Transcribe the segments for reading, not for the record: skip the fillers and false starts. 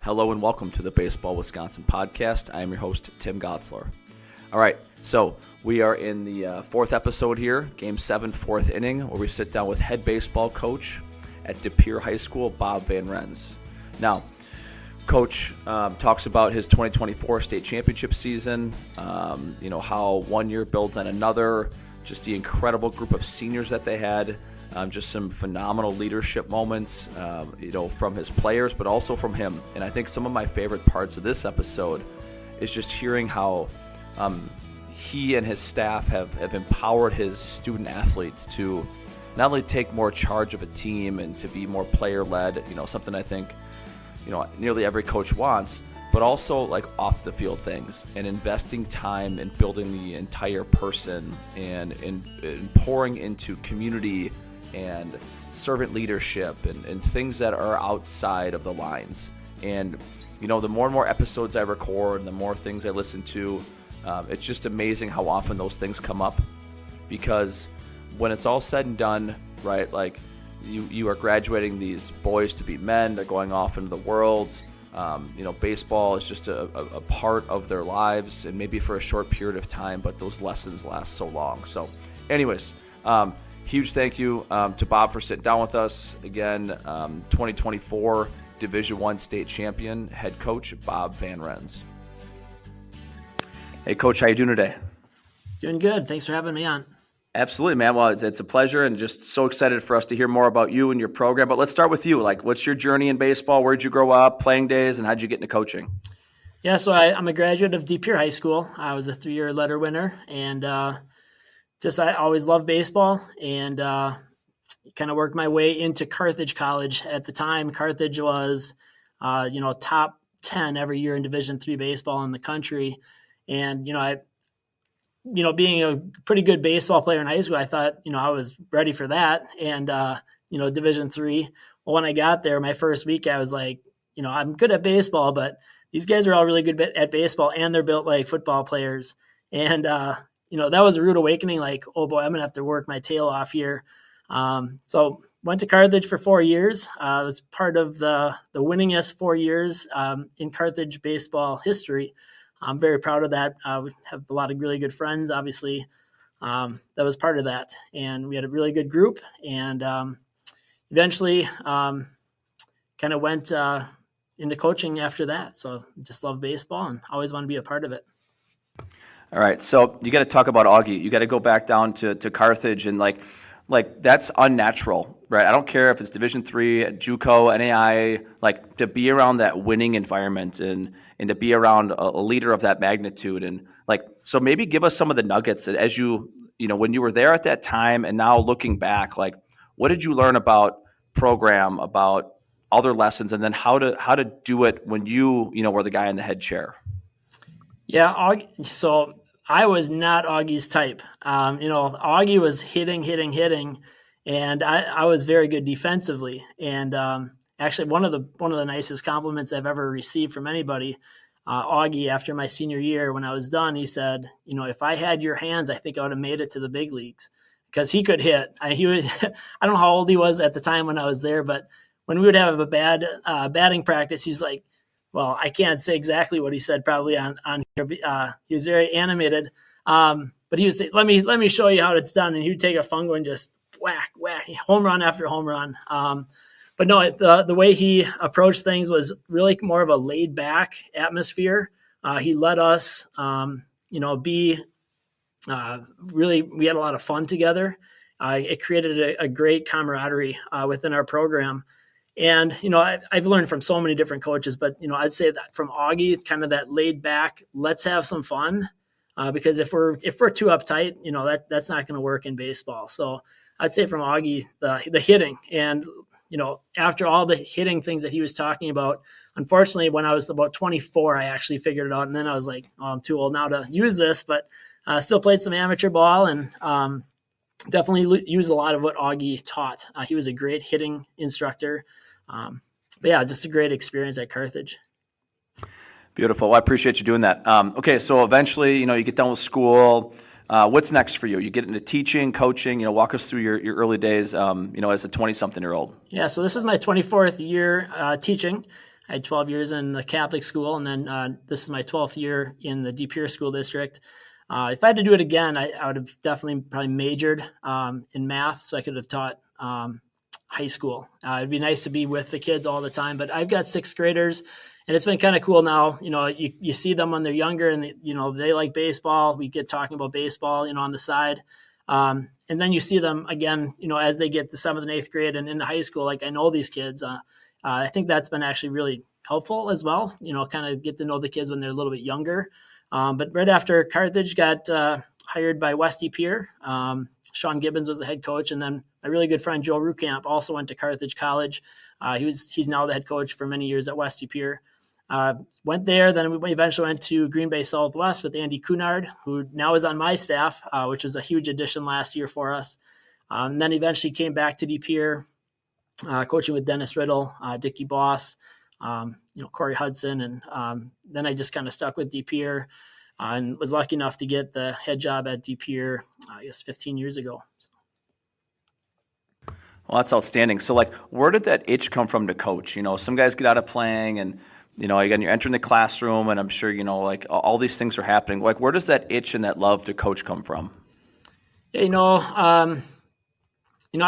Hello and welcome to the Baseball Wisconsin podcast. I am your host, Tim Gotzler. All right, so we are in the fourth episode here, Game 7, fourth inning, where we sit down with head baseball coach at DePere High School, Bob Van Rens. Now, Coach talks about his 2024 state championship season, how one year builds on another, just the incredible group of seniors that they had, just some phenomenal leadership moments, from his players, but also from him. And I think some of my favorite parts of this episode is just hearing how he and his staff have empowered his student athletes to not only take more charge of a team and to be more player-led, something I think nearly every coach wants, but also like off the field things and investing time in building the entire person and pouring into community and servant leadership and things that are outside of the lines. And, the more and more episodes I record, the more things I listen to, it's just amazing how often those things come up, because when it's all said and done, right, like you are graduating these boys to be men, they're going off into the world. Baseball is just a part of their lives, and maybe for a short period of time, but those lessons last so long. So anyways, huge thank you to Bob for sitting down with us. Again, 2024 Division I state champion, head coach Bob Van Rens. Hey, Coach, how you doing today? Doing good. Thanks for having me on. Absolutely, man. Well, it's a pleasure, and just so excited for us to hear more about you and your program. But let's start with you. Like, what's your journey in baseball? Where'd you grow up, playing days, and how'd you get into coaching? Yeah, so I'm a graduate of DePere High School. I was a 3-year letter winner, and I always loved baseball, and kind of worked my way into Carthage College. At the time, Carthage was, top 10 every year in Division III baseball in the country. And, being a pretty good baseball player in high school, I thought, I was ready for that. And, Division III. Well, when I got there, my first week, I was like, I'm good at baseball, but these guys are all really good at baseball, and they're built like football players. And, that was a rude awakening, like, oh boy, I'm going to have to work my tail off here. So went to Carthage for 4 years. I was part of the winningest 4 years in Carthage baseball history. I'm very proud of that. We have a lot of really good friends, obviously, that was part of that. And we had a really good group, and eventually kind of went into coaching after that. So just love baseball and always want to be a part of it. All right. So you got to talk about Augie. You got to go back down to Carthage, and like that's unnatural, right? I don't care if it's Division III, JUCO, NAIA, like to be around that winning environment and to be around a leader of that magnitude. And like, so maybe give us some of the nuggets that as when you were there at that time and now looking back, like what did you learn about program, about other lessons, and then how to do it when you were the guy in the head chair? Yeah. So I was not Augie's type. Augie was hitting, and I was very good defensively. And actually, one of the nicest compliments I've ever received from anybody, Augie, after my senior year, when I was done, he said, if I had your hands, I think I would have made it to the big leagues, because he could hit. I don't know how old he was at the time when I was there, but when we would have a bad batting practice, he's like, well, I can't say exactly what he said probably on here. He was very animated, but he would say, let me show you how it's done. And he would take a fungo and just whack, home run after home run. But no, the way he approached things was really more of a laid back atmosphere. He let us, be really, we had a lot of fun together. It created a great camaraderie within our program. And, I've learned from so many different coaches, but, I'd say that from Augie, kind of that laid back, let's have some fun, because if we're too uptight, that's not going to work in baseball. So I'd say from Augie, the hitting, and, after all the hitting things that he was talking about, unfortunately, when I was about 24, I actually figured it out. And then I was like, oh, I'm too old now to use this, but still played some amateur ball, and definitely used a lot of what Augie taught. He was a great hitting instructor. But yeah, just a great experience at Carthage. Beautiful. Well, I appreciate you doing that. Okay, so eventually, you get done with school. What's next for you? You get into teaching, coaching. Walk us through your early days. As a 20-something-year-old. Yeah, so this is my 24th year teaching. I had 12 years in the Catholic school, and then this is my 12th year in the DePere School District. If I had to do it again, I would have definitely probably majored in math, so I could have taught high school. It'd be nice to be with the kids all the time, but I've got sixth graders, and it's been kind of cool now. You see them when they're younger, and they like baseball. We get talking about baseball, on the side. And then you see them again, as they get to 7th and 8th grade and into high school. Like, I know these kids. I think that's been actually really helpful as well. Kind of get to know the kids when they're a little bit younger. But right after Carthage got hired by West DePere, Sean Gibbons was the head coach, and then my really good friend Joe Rukamp also went to Carthage College. He's now the head coach for many years at West DePere. Went there, then we eventually went to Green Bay Southwest with Andy Cunard, who now is on my staff, which was a huge addition last year for us. And then eventually came back to DePere, coaching with Dennis Riddle, Dickie Boss, Corey Hudson. And then I just kind of stuck with DePere and was lucky enough to get the head job at DePere, 15 years ago. So. Well, that's outstanding. So, where did that itch come from to coach? Some guys get out of playing and, again, you're entering the classroom and I'm sure, all these things are happening. Where does that itch and that love to coach come from? I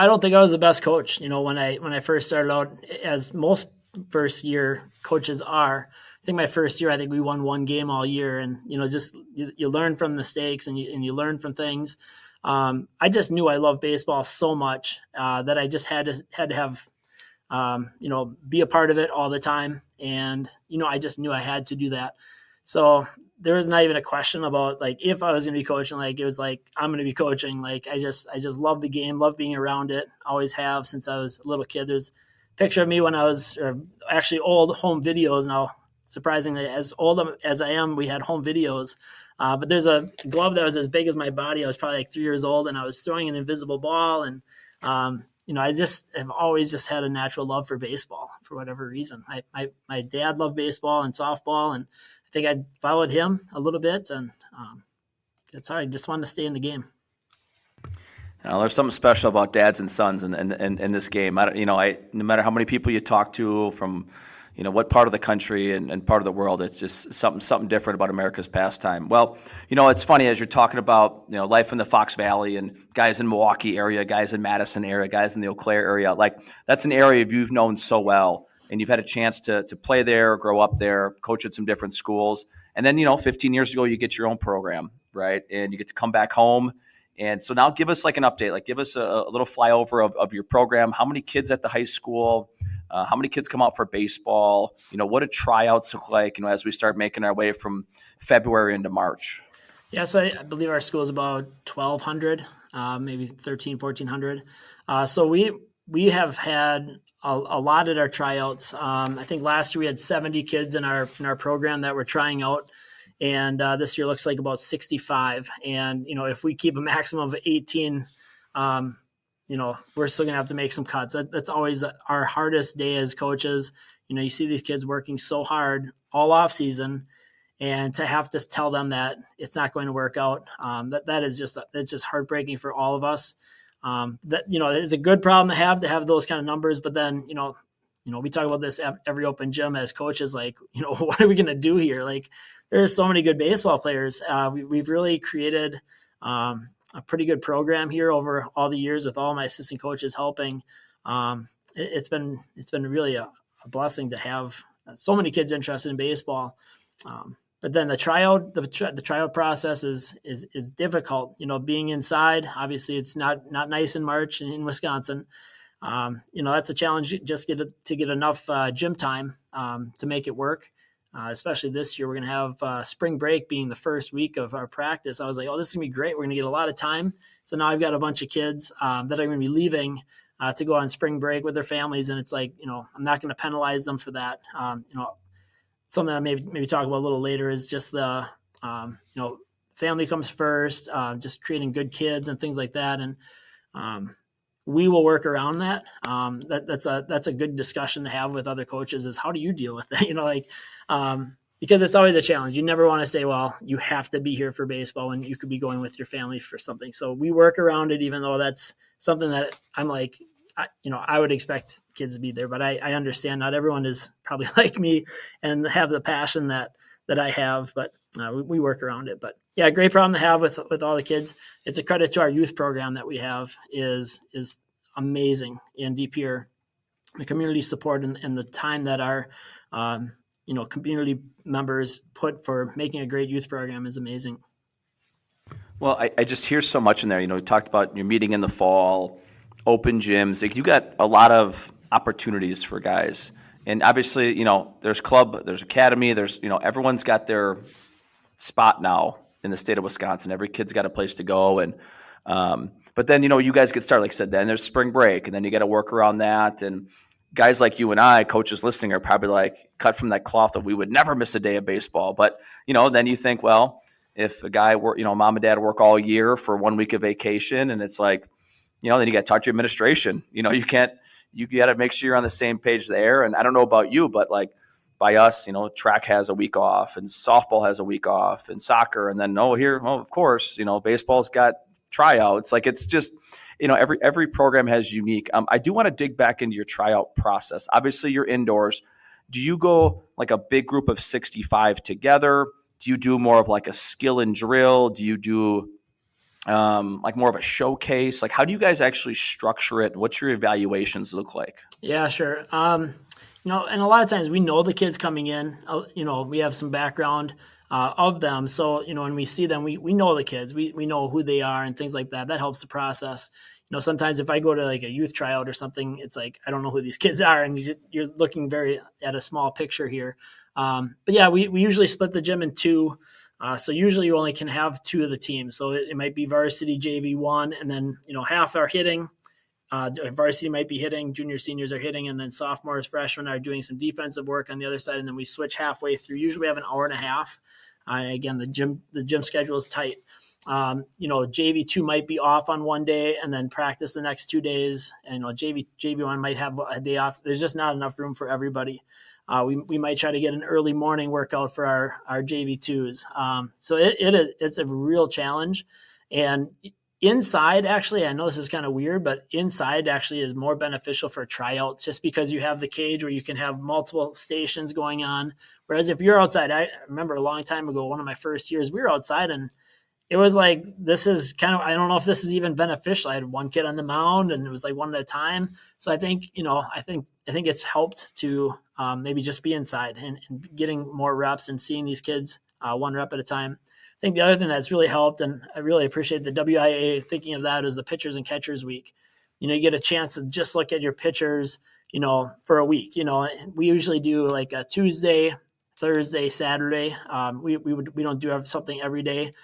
don't think I was the best coach. When I first started out, as most first year coaches are, I think my first year, we won one game all year, and just you learn from mistakes and you learn from things. I just knew I loved baseball so much that I just had to have be a part of it all the time, and I just knew I had to do that. So there was not even a question about if I was going to be coaching. It was I'm going to be coaching. I just love the game, love being around it. Always have since I was a little kid. There's a picture of me when I was actually old home videos now. Surprisingly, as old as I am, we had home videos. But there's a glove that was as big as my body. I was probably 3 years old, and I was throwing an invisible ball. And I just have always just had a natural love for baseball for whatever reason. My dad loved baseball and softball, and I think I followed him a little bit, and that's how I just wanted to stay in the game. There's something special about dads and sons in this game. No matter how many people you talk to from, what part of the country and part of the world, it's just something different about America's pastime. Well, it's funny as you're talking about, life in the Fox Valley and guys in Milwaukee area, guys in Madison area, guys in the Eau Claire area. That's an area you've known so well, and you've had a chance to play there, grow up there, coach at some different schools. And then, 15 years ago, you get your own program, right? And you get to come back home. And so now give us an update, give us a little flyover of your program. How many kids at the high school? How many kids come out for baseball? What do tryouts look like, as we start making our way from February into March? Yeah, so I believe our school is about 1,200, maybe 1,400. So we have had a lot at our tryouts. I think last year we had 70 kids in our program that were trying out. And this year looks like about 65. And, if we keep a maximum of 18, we're still going to have to make some cuts. That's always our hardest day as coaches. You see these kids working so hard all off season, and to have to tell them that it's not going to work out. It's just heartbreaking for all of us. It's a good problem to have those kind of numbers, but then, we talk about this at every open gym as coaches, what are we going to do here? There's so many good baseball players. We've really created a pretty good program here over all the years with all my assistant coaches helping. It's been really a blessing to have so many kids interested in baseball. But then the tryout process is difficult. Being inside, obviously it's not nice in March in Wisconsin. That's a challenge just to get enough gym time to make it work. Especially this year, we're going to have spring break being the first week of our practice. I was like, this is going to be great. We're going to get a lot of time. So now I've got a bunch of kids that are going to be leaving to go on spring break with their families. And it's I'm not going to penalize them for that. Something I maybe talk about a little later is just the, family comes first, just creating good kids and things like that. And we will work around that. That's a good discussion to have with other coaches is how do you deal with that? Because it's always a challenge. You never want to say, well, you have to be here for baseball when you could be going with your family for something. So we work around it, even though that's something that I'm I would expect kids to be there, but I understand not everyone is probably like me and have the passion that I have, but we work around it. But yeah, great problem to have with all the kids. It's a credit to our youth program that we have is amazing in DePere. The community support and the time that our community members put for making a great youth program is amazing. Well, I just hear so much in there. You talked about your meeting in the fall, open gyms. Like, you got a lot of opportunities for guys. And obviously, there's club, there's academy, there's, everyone's got their spot now in the state of Wisconsin. Every kid's got a place to go. And, but then, you guys get started, like I said, then there's spring break, and then you got to work around that. And guys like you and I, coaches listening, are probably like cut from that cloth that we would never miss a day of baseball. But, then you think, well, if a guy work, mom and dad work all year for 1 week of vacation, and it's like, then you got to talk to your administration. You got to make sure you're on the same page there. And I don't know about you, but like by us, track has a week off, and softball has a week off, and soccer. And then, of course, baseball's got tryouts. Like, it's just, every program has unique. I do want to dig back into your tryout process. Obviously, you're indoors. Do you go like a big group of 65 together? Do you do more of like a skill and drill? Do you do like more of a showcase? Like, how do you guys actually structure it? What's your evaluations look like? Yeah, sure. And a lot of times we know the kids coming in, we have some background of them. So, when we see them, we know the kids, we know who they are and things like that. That helps the process. Sometimes if I go to like a youth tryout or something, it's like, I don't know who these kids are, and you're looking at a small picture here. But yeah, we usually split the gym in two. So usually you only can have two of the teams. So it might be varsity, JV one, and then, half are hitting. Varsity might be hitting, juniors, seniors are hitting, and then sophomores, freshmen are doing some defensive work on the other side. And then we switch halfway through. Usually we have an hour and a half. Again, the gym schedule is tight. JV2 might be off on one day and then practice the next 2 days. And JV1 might have a day off. There's just not enough room for everybody. We might try to get an early morning workout for our JV2s. So it's a real challenge. And inside, actually, I know this is kind of weird, but inside actually is more beneficial for tryouts, just because you have the cage where you can have multiple stations going on. Whereas if you're outside, I remember a long time ago, one of my first years, we were outside, and it was like, this is kind of, I don't know if this is even beneficial. I had one kid on the mound, and it was like one at a time. So I think, I think it's helped to maybe just be inside and getting more reps and seeing these kids one rep at a time. I think the other thing that's really helped, and I really appreciate the WIA thinking of that, is the pitchers and catchers week. You get a chance to just look at your pitchers, for a week. We usually do like a Tuesday, Thursday, Saturday. We don't have something every day.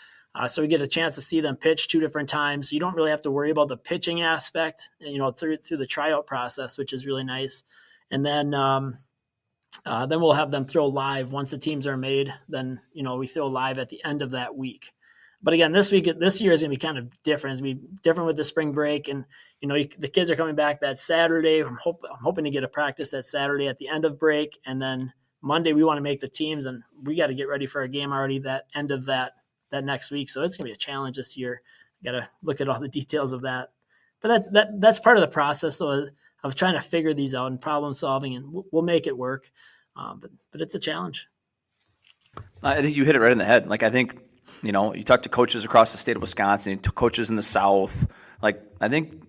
So we get a chance to see them pitch 2 different times. So you don't really have to worry about the pitching aspect, through the tryout process, which is really nice. And then we'll have them throw live once the teams are made. Then, we throw live at the end of that week. But again, this year is going to be kind of different. It's going to be different with the spring break. And, the kids are coming back that Saturday. I'm hoping to get a practice that Saturday at the end of break. And then Monday, we want to make the teams, and we got to get ready for a game already that end of that next week. So it's going to be a challenge this year. Got to look at all the details of that. But that's part of the process, though, of trying to figure these out and problem solving, and we'll make it work. But it's a challenge. I think you hit it right in the head. Like, I think, you talk to coaches across the state of Wisconsin, to coaches in the South. Like, I think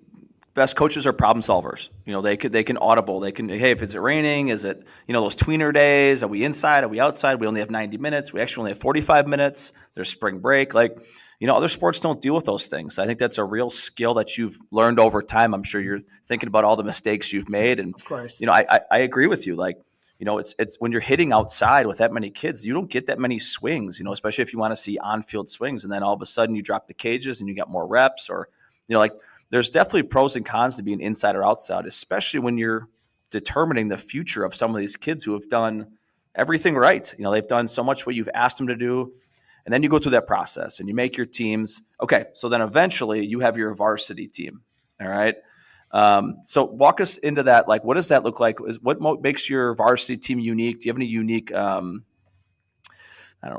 best coaches are problem solvers. They can audible. They can, hey, if it's raining, is it, those tweener days? Are we inside? Are we outside? We only have 90 minutes. We actually only have 45 minutes. There's spring break. Like, other sports don't deal with those things. I think that's a real skill that you've learned over time. I'm sure you're thinking about all the mistakes you've made. And, of course, I agree with you. Like, it's when you're hitting outside with that many kids, you don't get that many swings, especially if you want to see on-field swings. And then all of a sudden you drop the cages and you get more reps, or, there's definitely pros and cons to being inside or outside, especially when you're determining the future of some of these kids who have done everything right. They've done so much what you've asked them to do. And then you go through that process and you make your teams. Okay, so then eventually you have your varsity team. All right. So walk us into that. Like, what does that look like? What makes your varsity team unique? Do you have any unique,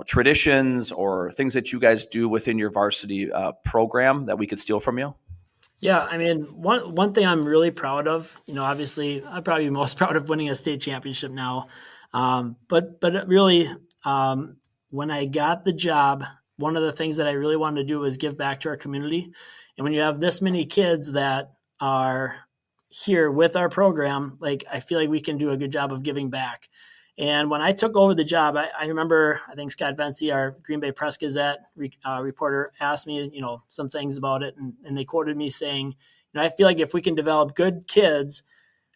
traditions or things that you guys do within your varsity program that we could steal from you? Yeah, I mean, one thing I'm really proud of, obviously, I'm probably most proud of winning a state championship now. But really, um, when I got the job, one of the things that I really wanted to do was give back to our community. And when you have this many kids that are here with our program, like I feel like we can do a good job of giving back. And when I took over the job, I remember, I think Scott Vency, our Green Bay Press Gazette reporter, asked me, some things about it. And they quoted me saying, I feel like if we can develop good kids,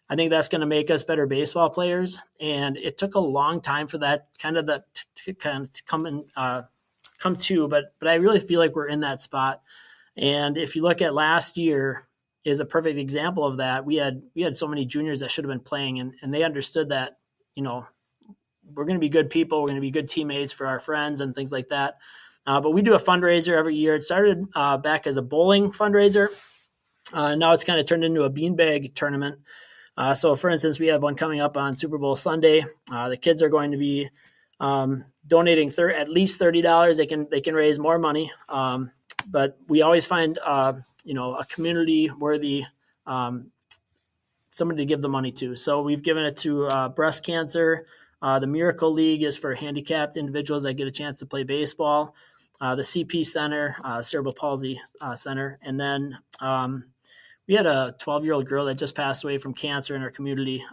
I think that's going to make us better baseball players. And it took a long time for that to come and come to, but I really feel like we're in that spot. And if you look at last year, is a perfect example of that. We had so many juniors that should have been playing, and they understood that, we're going to be good people. We're going to be good teammates for our friends and things like that. But we do a fundraiser every year. It started back as a bowling fundraiser. Now it's kind of turned into a beanbag tournament. So, for instance, we have one coming up on Super Bowl Sunday. The kids are going to be donating at least $30. They can raise more money, but we always find a community worthy somebody to give the money to. So we've given it to breast cancer. The Miracle League is for handicapped individuals that get a chance to play baseball. The CP Center, Cerebral Palsy Center. And then we had a 12-year-old girl that just passed away from cancer in our community,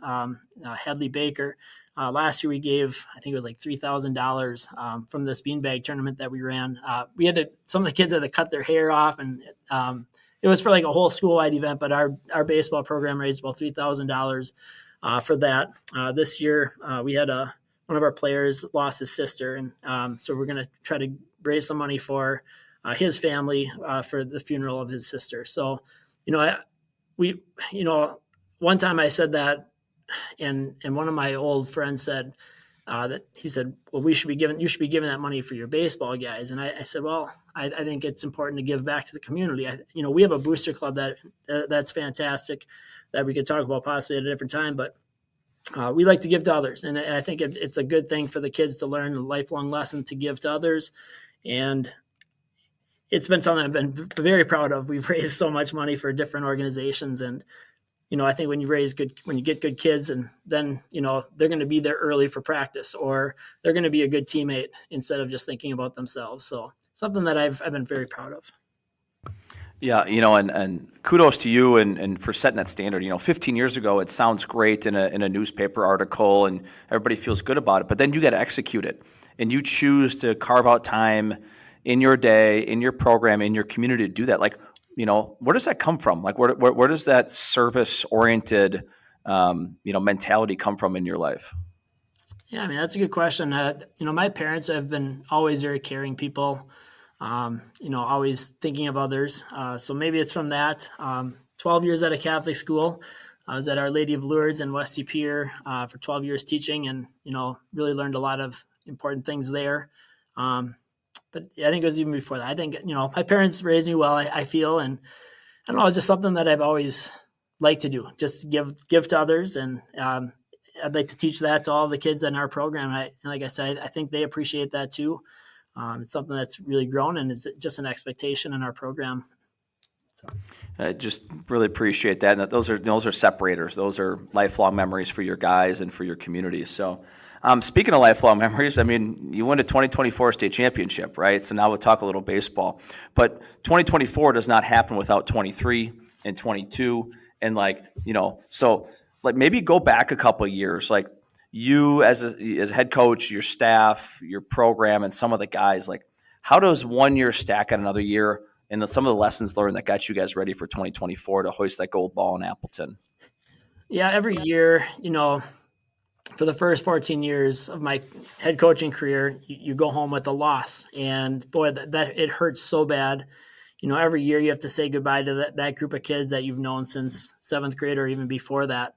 Hadley Baker. Last year we gave, I think it was like $3,000 from this beanbag tournament that we ran. Some of the kids had to cut their hair off, and it was for like a whole school-wide event, but our baseball program raised about $3,000 for that. This year, we had one of our players lost his sister, and so we're going to try to raise some money for his family for the funeral of his sister. So, one time I said that, and one of my old friends said that he said, well, you should be giving that money for your baseball guys. And I said, well, I think it's important to give back to the community. We have a booster club that's fantastic that we could talk about possibly at a different time, but we like to give to others. And I think it's a good thing for the kids to learn a lifelong lesson to give to others. And it's been something I've been very proud of. We've raised so much money for different organizations, and I think when you get good kids, and then they're going to be there early for practice, or they're going to be a good teammate instead of just thinking about themselves. So something that I've been very proud of. Yeah, and kudos to you and for setting that standard. 15 years ago, it sounds great in a newspaper article, and everybody feels good about it. But then you got to execute it, and you choose to carve out time in your day, in your program, in your community to do that. Like, where does that come from? Like, where does that service-oriented, mentality come from in your life? Yeah, I mean, that's a good question. My parents have been always very caring people, always thinking of others. So maybe it's from that. 12 years at a Catholic school. I was at Our Lady of Lourdes in West DePere for 12 years teaching, and, really learned a lot of important things there. But I think it was even before that. I think, my parents raised me well, I feel, and I don't know, it's just something that I've always liked to do, just give to others. And I'd like to teach that to all the kids in our program. And like I said, I think they appreciate that too. It's something that's really grown, and it's just an expectation in our program. So. I just really appreciate that. And those are separators. Those are lifelong memories for your guys and for your community. So, speaking of lifelong memories, I mean, you won a 2024 state championship, right? So now we'll talk a little baseball. But 2024 does not happen without 23 and 22. And so maybe go back a couple of years. Like, you as a head coach, your staff, your program, and some of the guys, like, how does 1 year stack on another year? And some of the lessons learned that got you guys ready for 2024 to hoist that gold ball in Appleton? Yeah, every year, for the first 14 years of my head coaching career, you go home with a loss. And boy, that it hurts so bad. Every year you have to say goodbye to that group of kids that you've known since seventh grade or even before that.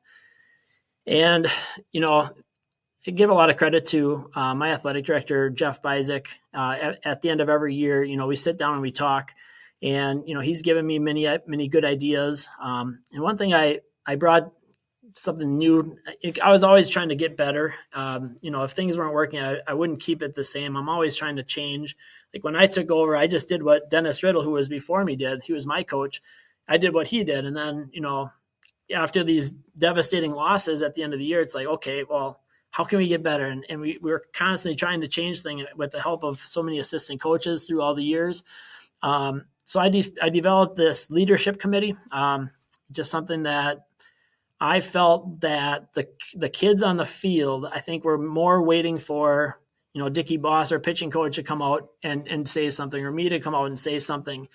And, I give a lot of credit to my athletic director, Jeff Bizek. At the end of every year, we sit down and we talk. And, he's given me many good ideas. And one thing I brought something new. I was always trying to get better. If things weren't working, I wouldn't keep it the same. I'm always trying to change. Like when I took over, I just did what Dennis Riddle, who was before me, did. He was my coach. I did what he did. And then, after these devastating losses at the end of the year, it's like, okay, well, how can we get better? And we were constantly trying to change things with the help of so many assistant coaches through all the years. So I developed this leadership committee, just something that I felt that the kids on the field, I think, were more waiting for, Dickie Boss, our pitching coach, to come out and say something, or me to come out and say something.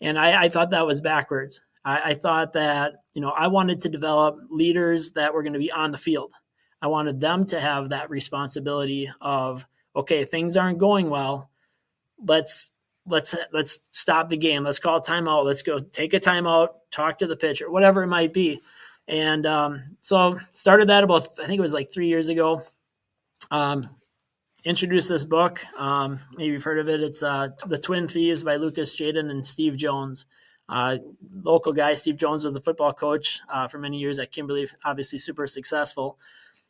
And I thought that was backwards. I thought that, I wanted to develop leaders that were going to be on the field. I wanted them to have that responsibility of, okay, things aren't going well. Let's stop the game. Let's call a timeout. Let's go take a timeout, talk to the pitcher, whatever it might be. And so started that about, I think it was like 3 years ago. Introduced this book. Maybe you've heard of it. It's The Twin Thieves by Lucas Jaden and Steve Jones. Local guy. Steve Jones was the football coach for many years at Kimberly, obviously super successful.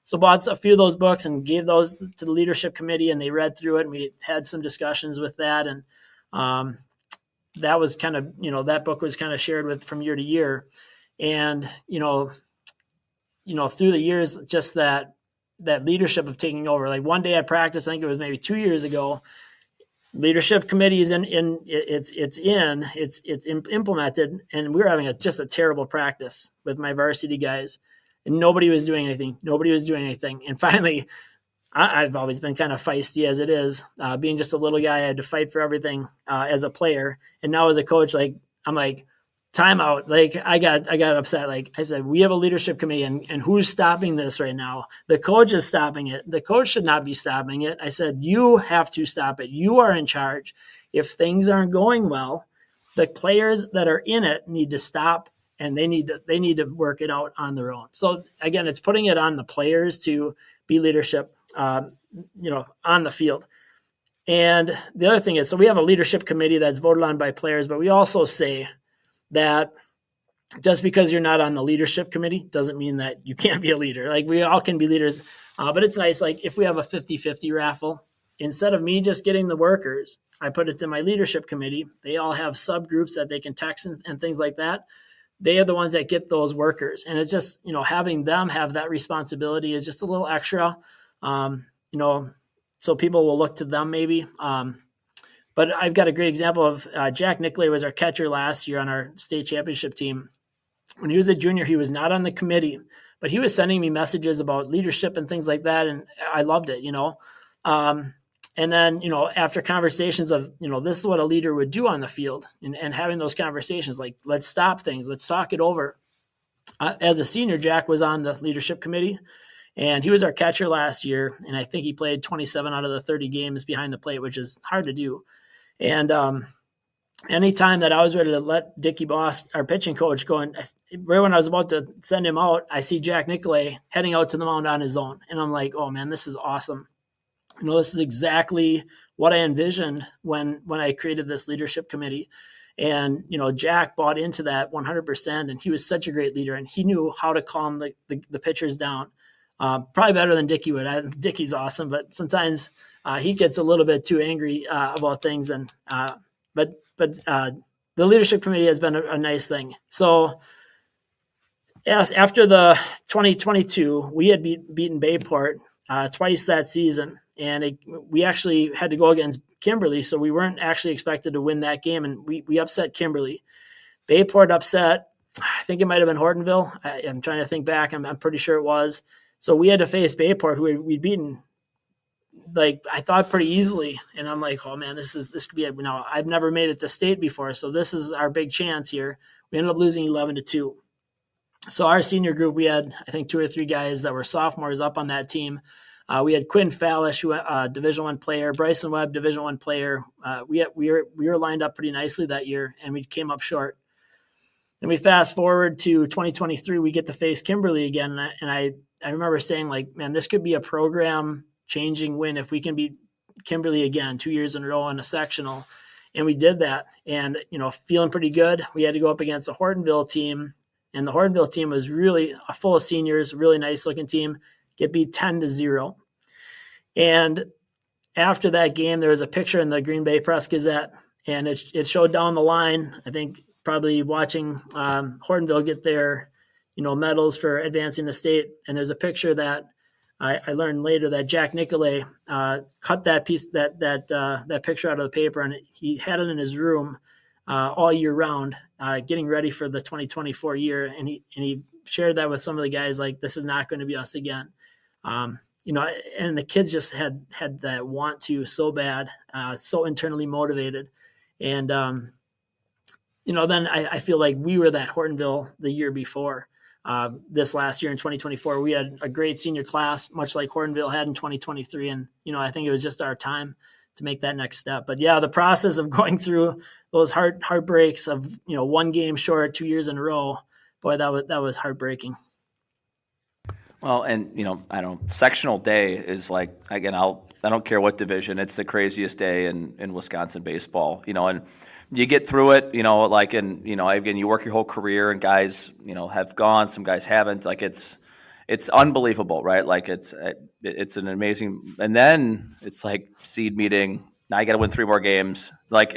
So bought a few of those books and gave those to the leadership committee, and they read through it, and we had some discussions with that. And that was kind of, that book was kind of shared with from year to year. And, through the years, just that leadership of taking over. Like one day at practice, I think it was maybe 2 years ago, leadership committee is it's implemented, and we were having just a terrible practice with my varsity guys, and nobody was doing anything. And finally, I've always been kind of feisty as it is, being just a little guy. I had to fight for everything as a player, and now as a coach, I'm like, timeout. I got upset. I said, we have a leadership committee, and who's stopping this right now? The coach is stopping it. The coach should not be stopping it. I said, you have to stop it. You are in charge. If things aren't going well, the players that are in it need to stop, and they need to work it out on their own. So again, it's putting it on the players to be leadership, on the field. And the other thing is, so we have a leadership committee that's voted on by players, but we also say that just because you're not on the leadership committee doesn't mean that you can't be a leader. We all can be leaders, but it's nice. If we have a 50-50 raffle, instead of me just getting the workers, I put it to my leadership committee. They all have subgroups that they can text and things like that. They are the ones that get those workers. And it's just, having them have that responsibility is just a little extra, so people will look to them maybe. But I've got a great example of Jack Nickley was our catcher last year on our state championship team. When he was a junior, he was not on the committee, but he was sending me messages about leadership and things like that, and I loved it, And then, after conversations of, this is what a leader would do on the field, and having those conversations, let's stop things, let's talk it over. As a senior, Jack was on the leadership committee, and he was our catcher last year, and I think he played 27 out of the 30 games behind the plate, which is hard to do. And anytime that I was ready to let Dickie Boss, our pitching coach, go, and right when I was about to send him out, I see Jack Nickley heading out to the mound on his own. And I'm like, oh man, this is awesome. This is exactly what I envisioned when I created this leadership committee. And, Jack bought into that 100%, and he was such a great leader, and he knew how to calm the pitchers down. Probably better than Dickie would. Dickie's awesome, but sometimes he gets a little bit too angry about things. And but the leadership committee has been a nice thing. So after the 2022, we had beaten Bayport twice that season, and we actually had to go against Kimberly, so we weren't actually expected to win that game, and we upset Kimberly. Bayport upset, I think it might have been Hortonville. I'm trying to think back. I'm pretty sure it was. So we had to face Bayport, who we'd beaten, I thought, pretty easily. And I'm like, oh man, this could be I've never made it to state before, so this is our big chance here. We ended up losing 11-2. So our senior group, we had, I think, 2 or 3 guys that were sophomores up on that team. We had Quinn Fallish, who Division I player, Bryson Webb, Division I player. We were lined up pretty nicely that year, and we came up short. Then we fast forward to 2023, we get to face Kimberly again, and I remember saying, man, this could be a program-changing win if we can beat Kimberly again 2 years in a row in a sectional. And we did that, and feeling pretty good. We had to go up against a Hortonville team, and the Hortonville team was really full of seniors, a really nice-looking team. Get beat 10-0. And after that game, there was a picture in the Green Bay Press Gazette, and it showed down the line, I think probably watching Hortonville get their, medals for advancing the state. And there's a picture that I learned later that Jack Nicolay cut that picture out of the paper, and he had it in his room all year round, getting ready for the 2024 year. And he shared that with some of the guys, like, this is not going to be us again. And the kids just had that want to so bad, so internally motivated. And, then I feel like we were that Hortonville the year before. This last year in 2024, we had a great senior class, much like Hortonville had in 2023. And, I think it was just our time to make that next step. But yeah, the process of going through those heartbreaks of, one game short 2 years in a row, boy, that was heartbreaking. Well, and I don't. Sectional day is like, again, I don't care what division. It's the craziest day in Wisconsin baseball. And you get through it. Again, you work your whole career, and guys, have gone. Some guys haven't. Like, it's unbelievable, right? Like, it's an amazing. And then it's like seed meeting. Now you got to win 3 more games. Like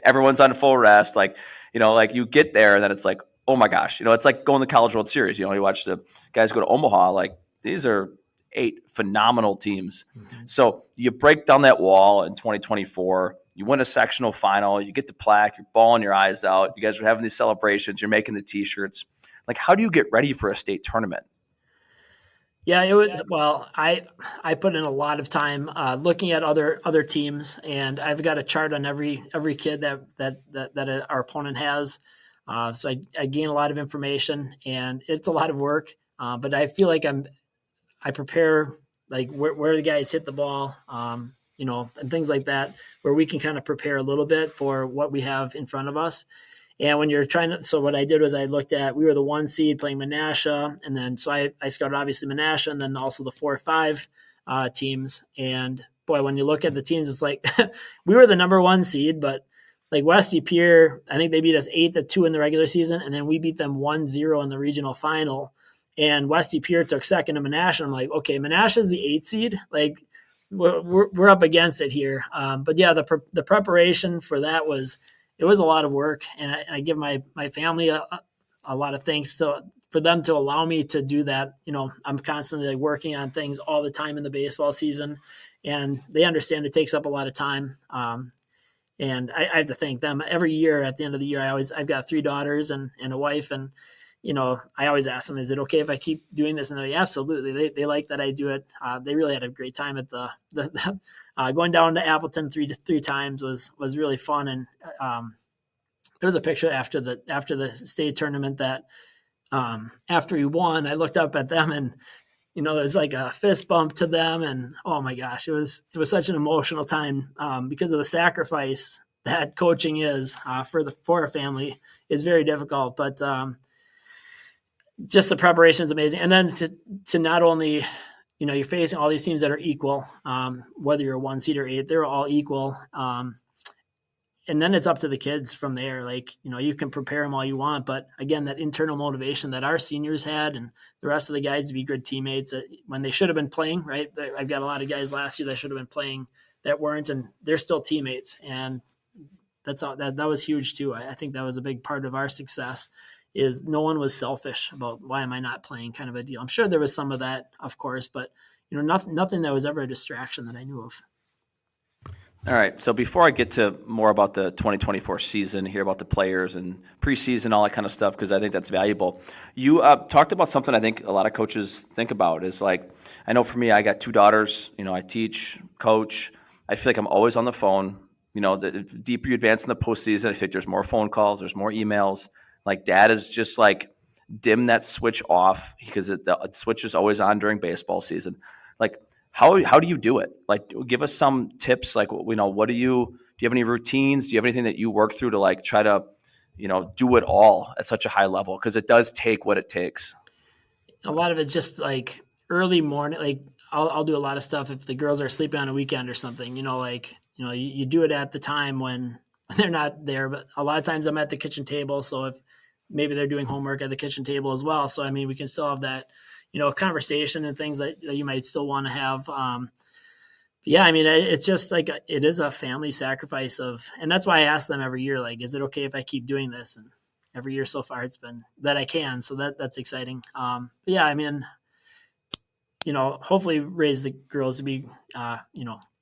everyone's on full rest. Like you get there, and then it's like, oh my gosh, it's like going to the College World Series. You watch the guys go to Omaha. Like, these are 8 phenomenal teams. Mm-hmm. So you break down that wall in 2024. You win a sectional final. You get the plaque. You're bawling your eyes out. You guys are having these celebrations. You're making the T-shirts. Like, how do you get ready for a state tournament? Yeah, it was. Well, I put in a lot of time looking at other teams, and I've got a chart on every kid that our opponent has. So I gain a lot of information, and it's a lot of work. But I feel like I prepare, like, where the guys hit the ball, and things like that, where we can kind of prepare a little bit for what we have in front of us. And when you're so what I did was I looked at, we were the 1 seed playing Menasha. And then, so I scouted obviously Menasha, and then also the 4-5 teams. And boy, when you look at the teams, it's like, we were the number 1 seed, but like West DePere, I think they beat us 8-2 in the regular season. And then we beat them 1-0 in the regional final. And West DePere took second to Menasha. I'm like, okay, Menasha is the 8 seed. Like, we're up against it here. But yeah, the preparation for that it was a lot of work, and I give my family a lot of thanks for them to allow me to do that. I'm constantly working on things all the time in the baseball season, and they understand it takes up a lot of time. And I have to thank them every year. At the end of the year, I've got 3 daughters and a wife, and I always ask them, is it okay if I keep doing this? And they're like, absolutely. They like that I do it. They really had a great time at the going down to Appleton three times was really fun. And there was a picture after the state tournament that after we won, I looked up at them, and there's like a fist bump to them, and oh my gosh, it was such an emotional time because of the sacrifice that coaching is for a family is very difficult, but just the preparation is amazing. And then to not only, you're facing all these teams that are equal, whether you're 1 seed or 8, they're all equal. And then it's up to the kids from there. Like, you can prepare them all you want, but again, that internal motivation that our seniors had and the rest of the guys to be good teammates when they should have been playing, right? I've got a lot of guys last year that should have been playing that weren't, and they're still teammates. And that was huge too. I think that was a big part of our success. Is no one was selfish about why am I not playing kind of a deal. I'm sure there was some of that, of course, but nothing that was ever a distraction that I knew of. All right. So before I get to more about the 2024 season, hear about the players and preseason, all that kind of stuff, because I think that's valuable. You talked about something I think a lot of coaches think about is like, I know for me, I got 2 daughters, I teach, coach. I feel like I'm always on the phone. The deeper you advance in the postseason, I think there's more phone calls, there's more emails. Like, dad is just like dim that switch off because the switch is always on during baseball season. Like, how do you do it? Like, give us some tips. Like, what do you have any routines? Do you have anything that you work through to like try to, do it all at such a high level? Because it does take what it takes. A lot of it's just like early morning. Like, I'll do a lot of stuff if the girls are sleeping on a weekend or something. You do it at the time when they're not there. But a lot of times I'm at the kitchen table, so if maybe they're doing homework at the kitchen table as well. So, we can still have that, conversation and things that you might still want to have. It's just like, it is a family sacrifice and that's why I ask them every year, like, is it okay if I keep doing this? And every year so far it's been that I can. So that's exciting. But yeah, I mean, hopefully raise the girls to be,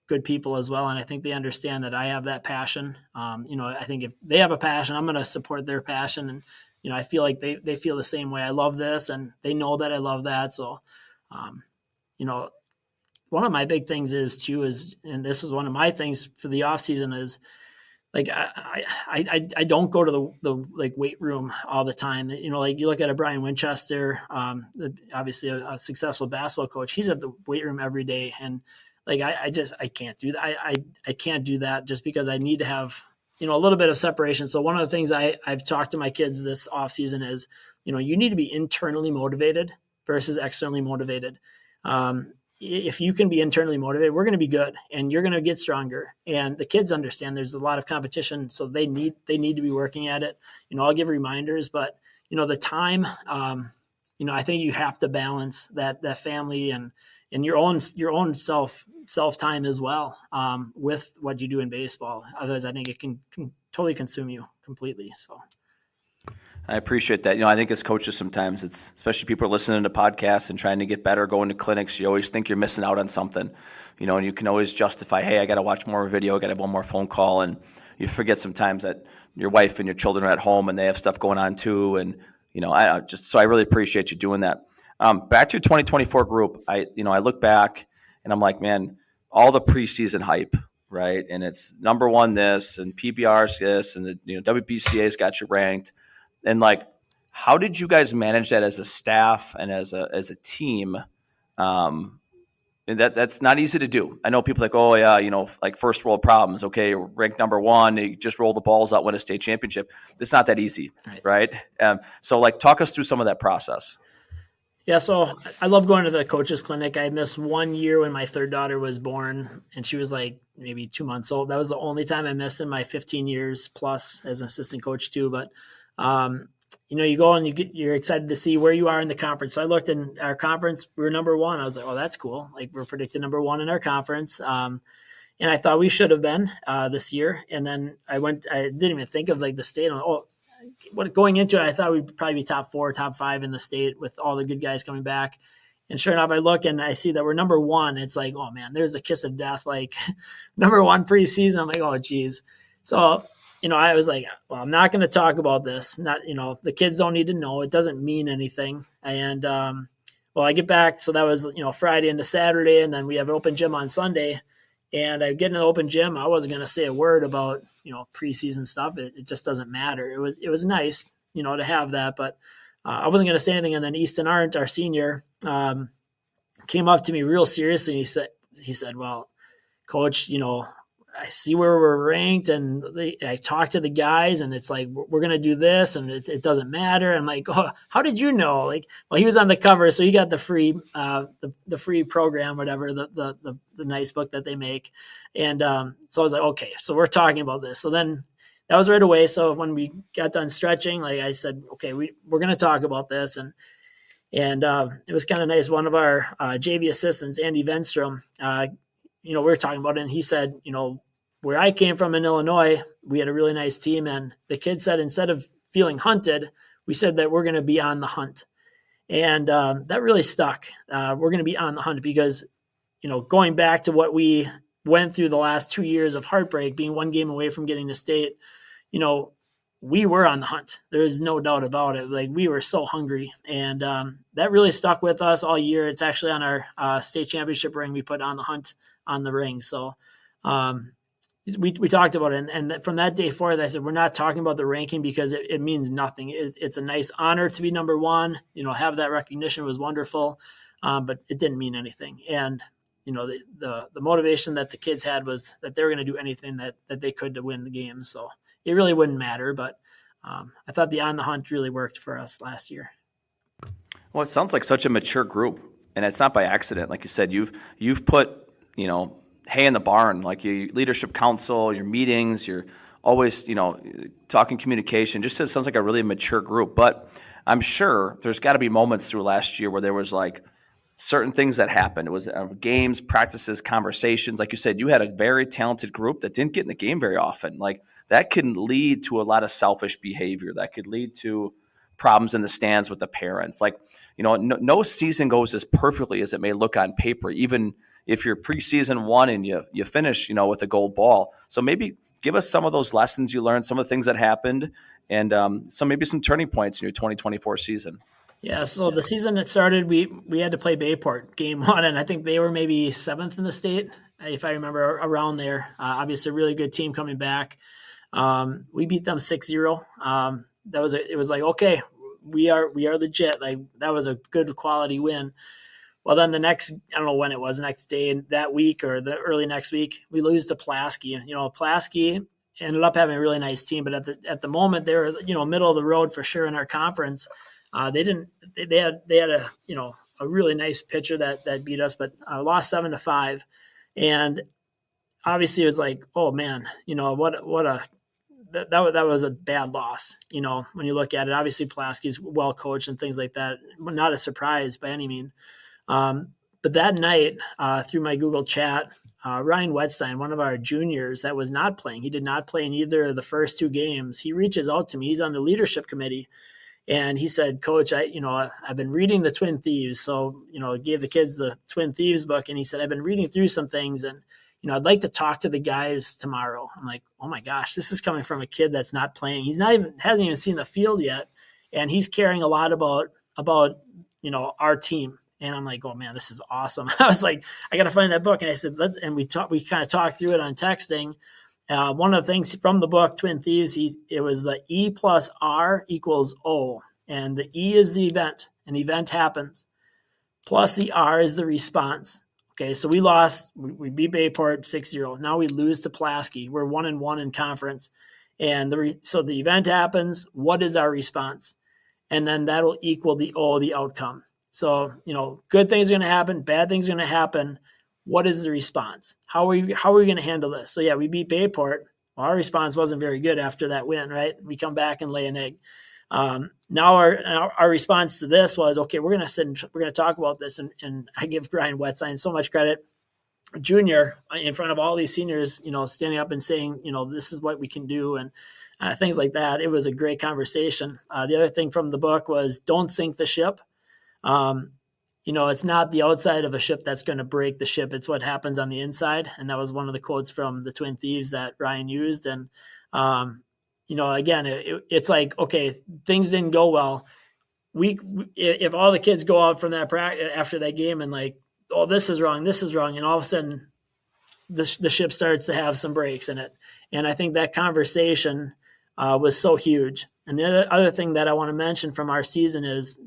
good people as well. And I think they understand that I have that passion. I think if they have a passion, I'm going to support their passion. And, I feel like they feel the same way. I love this and they know that I love that. So, one of my big things and this is one of my things for the off season is, like I don't go to the like weight room all the time. Like you look at a Brian Winchester, obviously a successful basketball coach. He's at the weight room every day, and like I can't do that. I can't do that just because I need to have a little bit of separation. So one of the things I've talked to my kids this off season is you need to be internally motivated versus externally motivated. If you can be internally motivated, we're going to be good and you're going to get stronger. And the kids understand there's a lot of competition, so they need to be working at it. I'll give reminders, but the time, I think you have to balance that family and your own self time as well, with what you do in baseball. Otherwise I think it can totally consume you completely. So I appreciate that. I think as coaches sometimes it's, especially people are listening to podcasts and trying to get better, going to clinics, you always think you're missing out on something, and you can always justify, hey, I got to watch more video, I got to have one more phone call. And you forget sometimes that your wife and your children are at home and they have stuff going on too. And, so I really appreciate you doing that. Back to your 2024 group. I look back and I'm like, man, all the preseason hype, right? And it's number one this and PBR's this and the WBCA's got you ranked. And like, how did you guys manage that as a staff and as a team? And that's not easy to do. I know people like, oh yeah, like first world problems. Okay, ranked number one, you just roll the balls out, win a state championship. It's not that easy, right? So like, talk us through some of that process. Yeah, so I love going to the coaches clinic. I missed 1 year when my third daughter was born, and she was like maybe 2 months old. That was the only time I missed in my 15 years plus as an assistant coach too. But you go and you're excited to see where you are in the conference. So I looked in our conference, we were number one. I was like, oh, that's cool. Like we're predicted number one in our conference. And I thought we should have been this year. And then I didn't even think of like the state. Going into it, I thought we'd probably be top 4, top 5 in the state with all the good guys coming back. And sure enough, I look and I see that we're number one. It's like, oh man, there's a kiss of death, like number one preseason. I'm like, oh geez. So, I was like, well, I'm not going to talk about this. Not, the kids don't need to know. It doesn't mean anything. And, I get back. So that was, Friday into Saturday. And then we have an open gym on Sunday. And I get in the open gym. I wasn't going to say a word about, preseason stuff. It just doesn't matter. It was nice, to have that, but I wasn't going to say anything. And then Easton Arndt, our senior, came up to me real seriously. And he said, well, coach, I see where we're ranked, and I talked to the guys, and it's like, we're going to do this, and it doesn't matter. I'm like, oh, how did you know? Like, well, he was on the cover, so he got the free, the free program, whatever, the nice book that they make. And so I was like, okay, so we're talking about this. So then that was right away. So when we got done stretching, like I said, okay, we're going to talk about this. And it was kind of nice. One of our JV assistants, Andy Venstrom, we were talking about it, and he said, where I came from in Illinois, we had a really nice team. And the kid said, instead of feeling hunted, we said that we're going to be on the hunt. And that really stuck. We're going to be on the hunt because, going back to what we went through the last 2 years of heartbreak, being one game away from getting to state, we were on the hunt. There is no doubt about it. Like, we were so hungry. And that really stuck with us all year. It's actually on our state championship ring. We put on the hunt on the ring. So we talked about it. And from that day forward, I said, we're not talking about the ranking because it means nothing. It's a nice honor to be number one. Have that recognition was wonderful, but it didn't mean anything. And, the motivation that the kids had was that they were going to do anything that they could to win the game. So it really wouldn't matter. But I thought the on the hunt really worked for us last year. Well, it sounds like such a mature group, and it's not by accident. Like you said, you've put, hay in the barn, like your leadership council, your meetings, you're always, talking communication. Just sounds like a really mature group. But I'm sure there's got to be moments through last year where there was like, certain things that happened. It was games, practices, conversations. Like you said, you had a very talented group that didn't get in the game very often. Like that can lead to a lot of selfish behavior. That could lead to problems in the stands with the parents. Like, no season goes as perfectly as it may look on paper, even if you're preseason one and you finish, with a gold ball. So maybe give us some of those lessons you learned, some of the things that happened, and maybe some turning points in your 2024 season. Yeah, so the season that started, we had to play Bayport game one, and I think they were maybe 7th in the state, if I remember, around there. Obviously, a really good team coming back. We beat them 6-0. It was like, okay, we are legit. Like that was a good quality win. Well, then the next, I don't know when it was, the next day, that week or the early next week, we lose to Pulaski. Pulaski ended up having a really nice team, but at the moment they were, middle of the road for sure in our conference. They had a really nice pitcher that beat us, but lost 7-5. And obviously it was like, oh man, that was a bad loss. When you look at it, obviously Pulaski's well coached and things like that. Not a surprise by any means. But that night, through my Google chat, Ryan Wetstein, one of our juniors that was not playing, he did not play in either of the first 2 games. He reaches out to me. He's on the leadership committee. And he said, Coach, I've been reading the Twin Thieves. So, gave the kids the Twin Thieves book. And he said, I've been reading through some things and, I'd like to talk to the guys tomorrow. I'm like, oh my gosh, this is coming from a kid that's not playing. Hasn't even seen the field yet. And he's caring a lot about, our team. And I'm like, oh man, this is awesome. I was like, I got to find that book. And I said, we kind of talked through it on texting. One of the things from the book, Twin Thieves, it was the E plus R equals O. And the E is the event. An event happens. Plus the R is the response. Okay, so we lost. We beat Bayport 6-0. Now we lose to Pulaski. We're 1-1 in conference. And so the event happens. What is our response? And then that'll equal the O, the outcome. So, good things are going to happen. Bad things are going to happen. What is the response? How are we going to handle this? So yeah, we beat Bayport. Well, our response wasn't very good after that win, right? We come back and lay an egg. Now our response to this was, okay, we're going to sit and we're going to talk about this. And I give Ryan Wetstein so much credit, junior, in front of all these seniors, standing up and saying, this is what we can do and things like that. It was a great conversation. The other thing from the book was don't sink the ship. It's not the outside of a ship that's going to break the ship. It's what happens on the inside. And that was one of the quotes from the Twin Thieves that Ryan used. And, again, it's like, okay, things didn't go well. If all the kids go out from that practice after that game and like, oh, this is wrong. And all of a sudden the ship starts to have some breaks in it. And I think that conversation was so huge. And the other thing that I want to mention from our season is,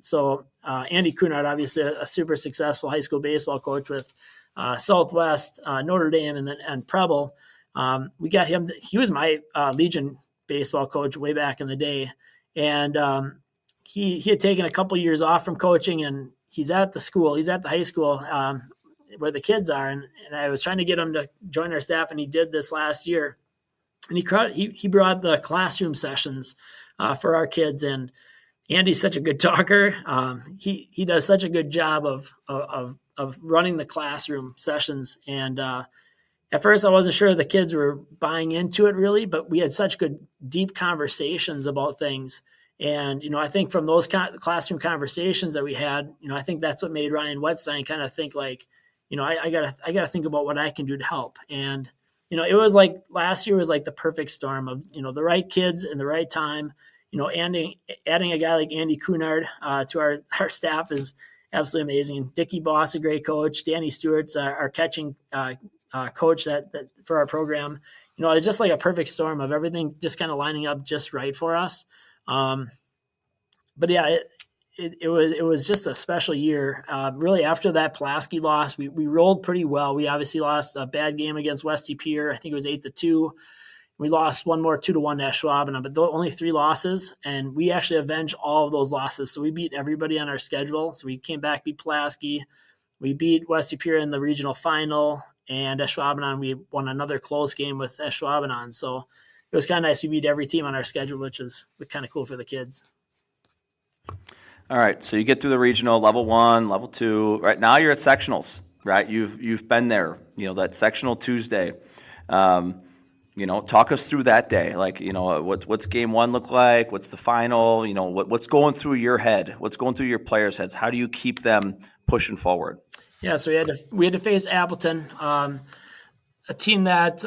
Andy Cunard, obviously a super successful high school baseball coach with Southwest, Notre Dame, and Preble. We got him. He was my Legion baseball coach way back in the day. And he had taken a couple years off from coaching, and he's at the high school where the kids are. And I was trying to get him to join our staff, and he did this last year. And he brought the classroom sessions for our kids. And Andy's such a good talker. He does such a good job of running the classroom sessions. And at first I wasn't sure the kids were buying into it really, but we had such good, deep conversations about things. And, I think from those classroom conversations that we had, I think that's what made Ryan Wetstein kind of think like, I gotta think about what I can do to help. And, it was like last year was like the perfect storm of, the right kids in the right time. Adding a guy like Andy Cunard to our staff is absolutely amazing. Dickie Boss, a great coach. Danny Stewart's our catching coach that for our program. It's just like a perfect storm of everything just kind of lining up just right for us. But yeah, it was just a special year. Really, after that Pulaski loss, we rolled pretty well. We obviously lost a bad game against West DePere. I think it was 8-2. We lost one more 2-1 to Ashwaubenon, but only 3 losses, and we actually avenged all of those losses. So we beat everybody on our schedule. So we came back, beat Pulaski. We beat West DePere in the regional final, and Ashwaubenon, we won another close game with Ashwaubenon. So it was kind of nice. We beat every team on our schedule, which was kind of cool for the kids. All right, so you get through the regional, level 1, level 2. Right now, you're at sectionals. Right, you've been there. That sectional Tuesday. Talk us through that day. Like, what's game 1 look like? What's the final? What's going through your head? What's going through your players' heads? How do you keep them pushing forward? Yeah, so we had to face Appleton, a team that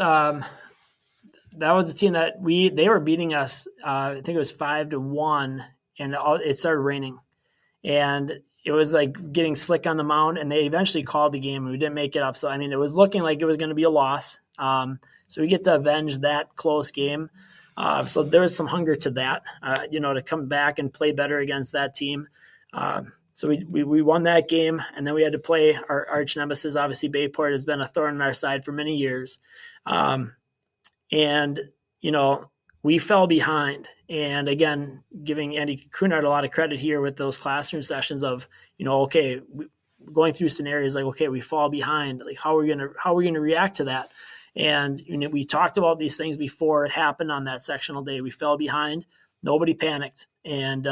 was a team that they were beating us. I think it was 5-1, and it started raining, and it was like getting slick on the mound. And they eventually called the game, and we didn't make it up. So it was looking like it was going to be a loss. So we get to avenge that close game. So there was some hunger to that, to come back and play better against that team. So we won that game, and then we had to play our arch nemesis. Obviously, Bayport has been a thorn in our side for many years. And we fell behind. And again, giving Andy Kunard a lot of credit here with those classroom sessions of, going through scenarios like, okay, we fall behind. Like, how are we gonna react to that? And we talked about these things before it happened on that sectional day. We fell behind. Nobody panicked. And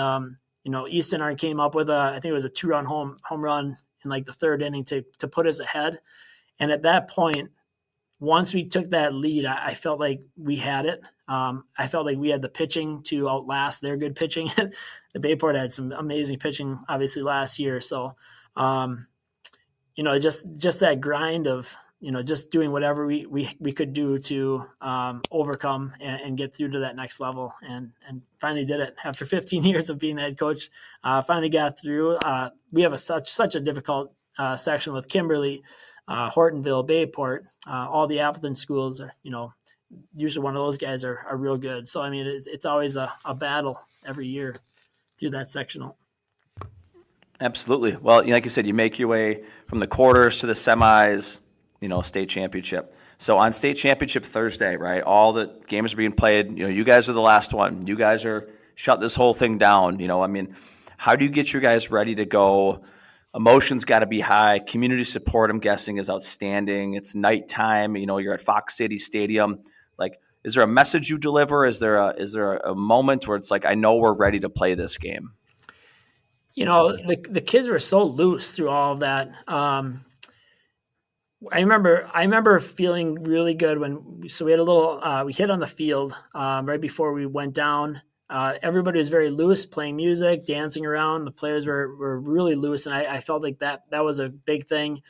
Easton Arn came up with I think it was a 2-run home run in like the third inning to put us ahead. And at that point, once we took that lead, I felt like we had it. I felt like we had the pitching to outlast their good pitching. The Bayport had some amazing pitching, obviously, last year. So, just that grind of, just doing whatever we could do to overcome and get through to that next level, and finally did it after 15 years of being the head coach. Finally got through. We have such a difficult section with Kimberly, Hortonville, Bayport. All the Appleton schools are, usually one of those guys are real good. So it's always a battle every year through that sectional. Absolutely. Well, like you said, you make your way from the quarters to the semis. State championship. So on state championship Thursday, right, all the games are being played. You guys are the last one. You guys are shut this whole thing down. How do you get your guys ready to go? Emotions got to be high. Community support, I'm guessing, is outstanding. It's nighttime. You're at Fox City Stadium. Like, is there a message you deliver? Is there a moment where it's like, I know we're ready to play this game? The kids were so loose through all of that. I remember feeling really good we had a little, we hit on the field right before we went down. Everybody was very loose, playing music, dancing around. The players were really loose, and I felt like that was a big thing.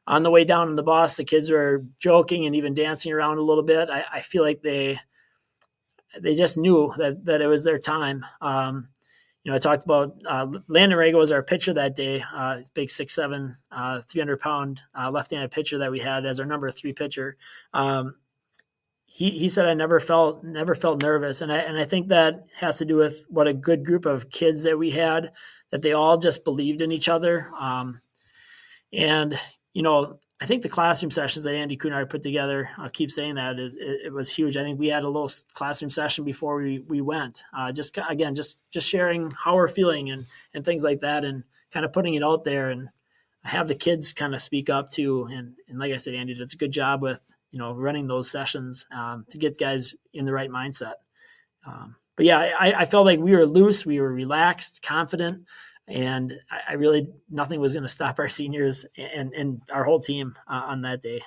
On the way down in the bus, the kids were joking and even dancing around a little bit. I feel like they just knew that it was their time. I talked about Landon Rago was our pitcher that day, big 6'7", 300-pound left-handed pitcher that we had as our number 3 pitcher. He said, I never felt nervous. And I think that has to do with what a good group of kids that we had, that they all just believed in each other. I think the classroom sessions that Andy Kunard put together, I'll keep saying that, it was huge. I think we had a little classroom session before we went, just sharing how we're feeling and things like that, and kind of putting it out there, and have the kids kind of speak up too. And like I said, Andy does a good job with, running those sessions to get guys in the right mindset. But yeah, I felt like we were loose, we were relaxed, confident, and I really, nothing was going to stop our seniors and our whole team on that day.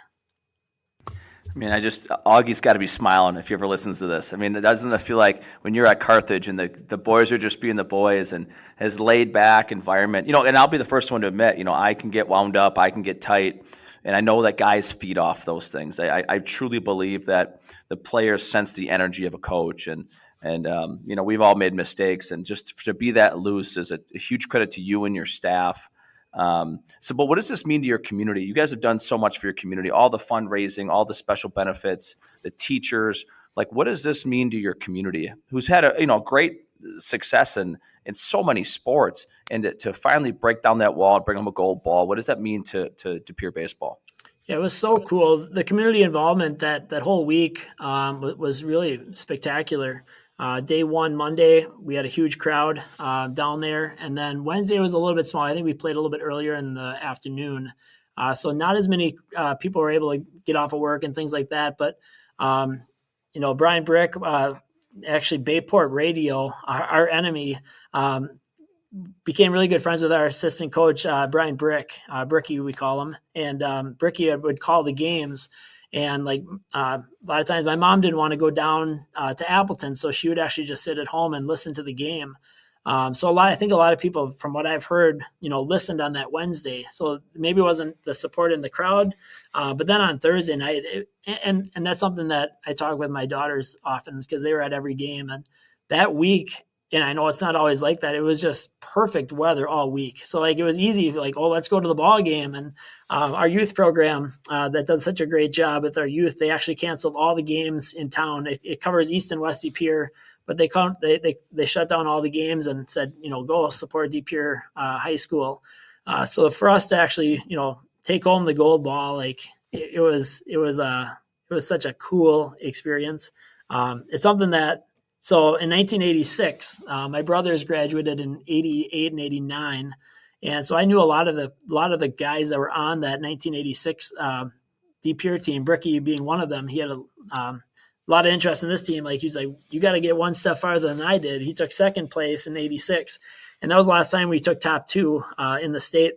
Augie's got to be smiling if he ever listens to this. Doesn't it feel like when you're at Carthage and the boys are just being the boys, and his laid back environment, and I'll be the first one to admit, I can get wound up, I can get tight, and I know that guys feed off those things. I truly believe that the players sense the energy of a coach, and we've all made mistakes, and just to be that loose is a huge credit to you and your staff. But what does this mean to your community? You guys have done so much for your community, all the fundraising, all the special benefits, the teachers. Like, what does this mean to your community, who's had a great success in so many sports, and to finally break down that wall and bring them a gold ball? What does that mean to DePere baseball? Yeah, it was so cool. The community involvement that whole week was really spectacular. Day 1, Monday, we had a huge crowd down there. And then Wednesday was a little bit small. I think we played a little bit earlier in the afternoon. So not as many people were able to get off of work and things like that. But, Brian Brick, actually Bayport Radio, our enemy, became really good friends with our assistant coach, Brian Bricky, we call him. And Bricky would call the games. And like a lot of times my mom didn't want to go down to Appleton, so she would actually just sit at home and listen to the game. So I think a lot of people, from what I've heard, listened on that Wednesday. So maybe it wasn't the support in the crowd, but then on Thursday night, and that's something that I talk with my daughters often because they were at every game. And that week, and I know it's not always like that, it was just perfect weather all week. So like it was easy, like, oh, let's go to the ball game. And our youth program that does such a great job with our youth, they actually canceled all the games in town. It covers East and West DePere, but they shut down all the games and said, go support DePere High School. So for us to actually, take home the gold ball, like it was such a cool experience. It's something that, so in 1986, my brothers graduated in 88 and 89. And so I knew a lot of the guys that were on that 1986 DePere team, Bricky being one of them. He had a lot of interest in this team. Like, he's like, you got to get one step farther than I did. He took second place in 86. And that was the last time we took top two in the state.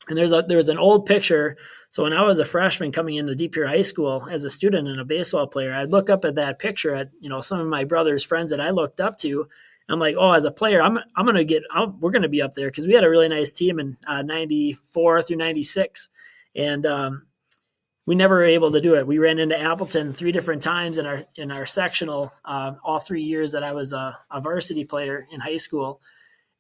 And there was an old picture. So when I was a freshman coming into DePere High School as a student and a baseball player, I'd look up at that picture at, some of my brother's friends that I looked up to. I'm like, oh, as a player, we're going to be up there, because we had a really nice team in 94 through 96. And we never were able to do it. We ran into Appleton 3 different times in our sectional all 3 years that I was a varsity player in high school.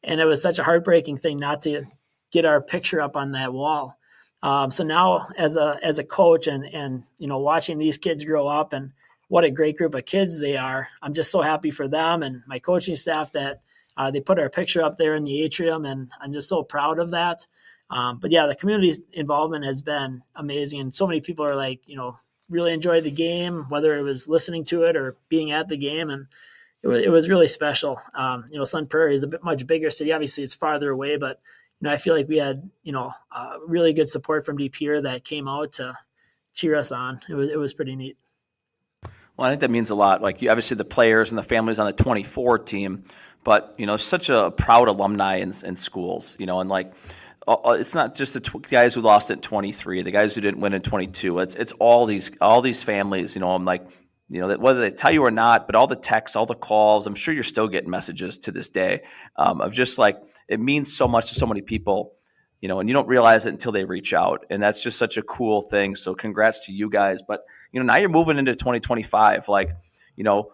And it was such a heartbreaking thing not to get our picture up on that wall. So now as a coach and watching these kids grow up and what a great group of kids they are, I'm just so happy for them and my coaching staff that they put our picture up there in the atrium, and I'm just so proud of that. But yeah, the community involvement has been amazing, and so many people are like, really enjoyed the game, whether it was listening to it or being at the game, and it was really special. Sun Prairie is a bit much bigger city. Obviously, it's farther away, but I feel like we had, really good support from DePere that came out to cheer us on. It was pretty neat. Well, I think that means a lot. Like, obviously the players and the families on the 24 team, but, such a proud alumni in schools, and like, it's not just the guys who lost at 23, the guys who didn't win in 22. It's all these families, I'm like, that whether they tell you or not, but all the texts, all the calls, I'm sure you're still getting messages to this day of just like, it means so much to so many people, and you don't realize it until they reach out. And that's just such a cool thing. So congrats to you guys. But, now you're moving into 2025. Like,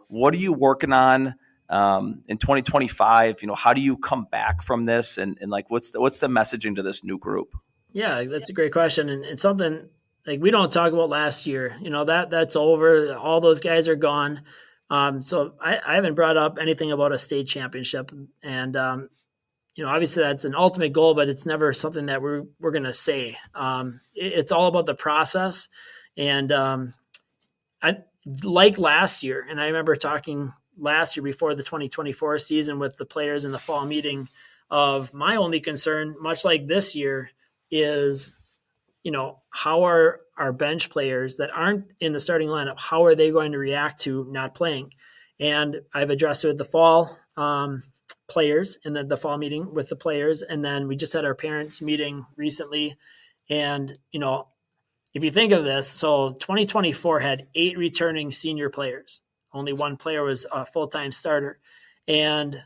what are you working on in 2025? How do you come back from this? And like, what's the messaging to this new group? Yeah, that's a great question. And it's something, like, we don't talk about last year, that's over. All those guys are gone. So I haven't brought up anything about a state championship. And, obviously that's an ultimate goal, but it's never something that we're going to say. It's all about the process. And I like last year. And I remember talking last year before the 2024 season with the players in the fall meeting of my only concern, much like this year, is, how are our bench players that aren't in the starting lineup, how are they going to react to not playing? And I've addressed it with the fall players and then the fall meeting with the players. And then we just had our parents meeting recently. And, if you think of this, so 2024 had 8 returning senior players. Only 1 player was a full-time starter. And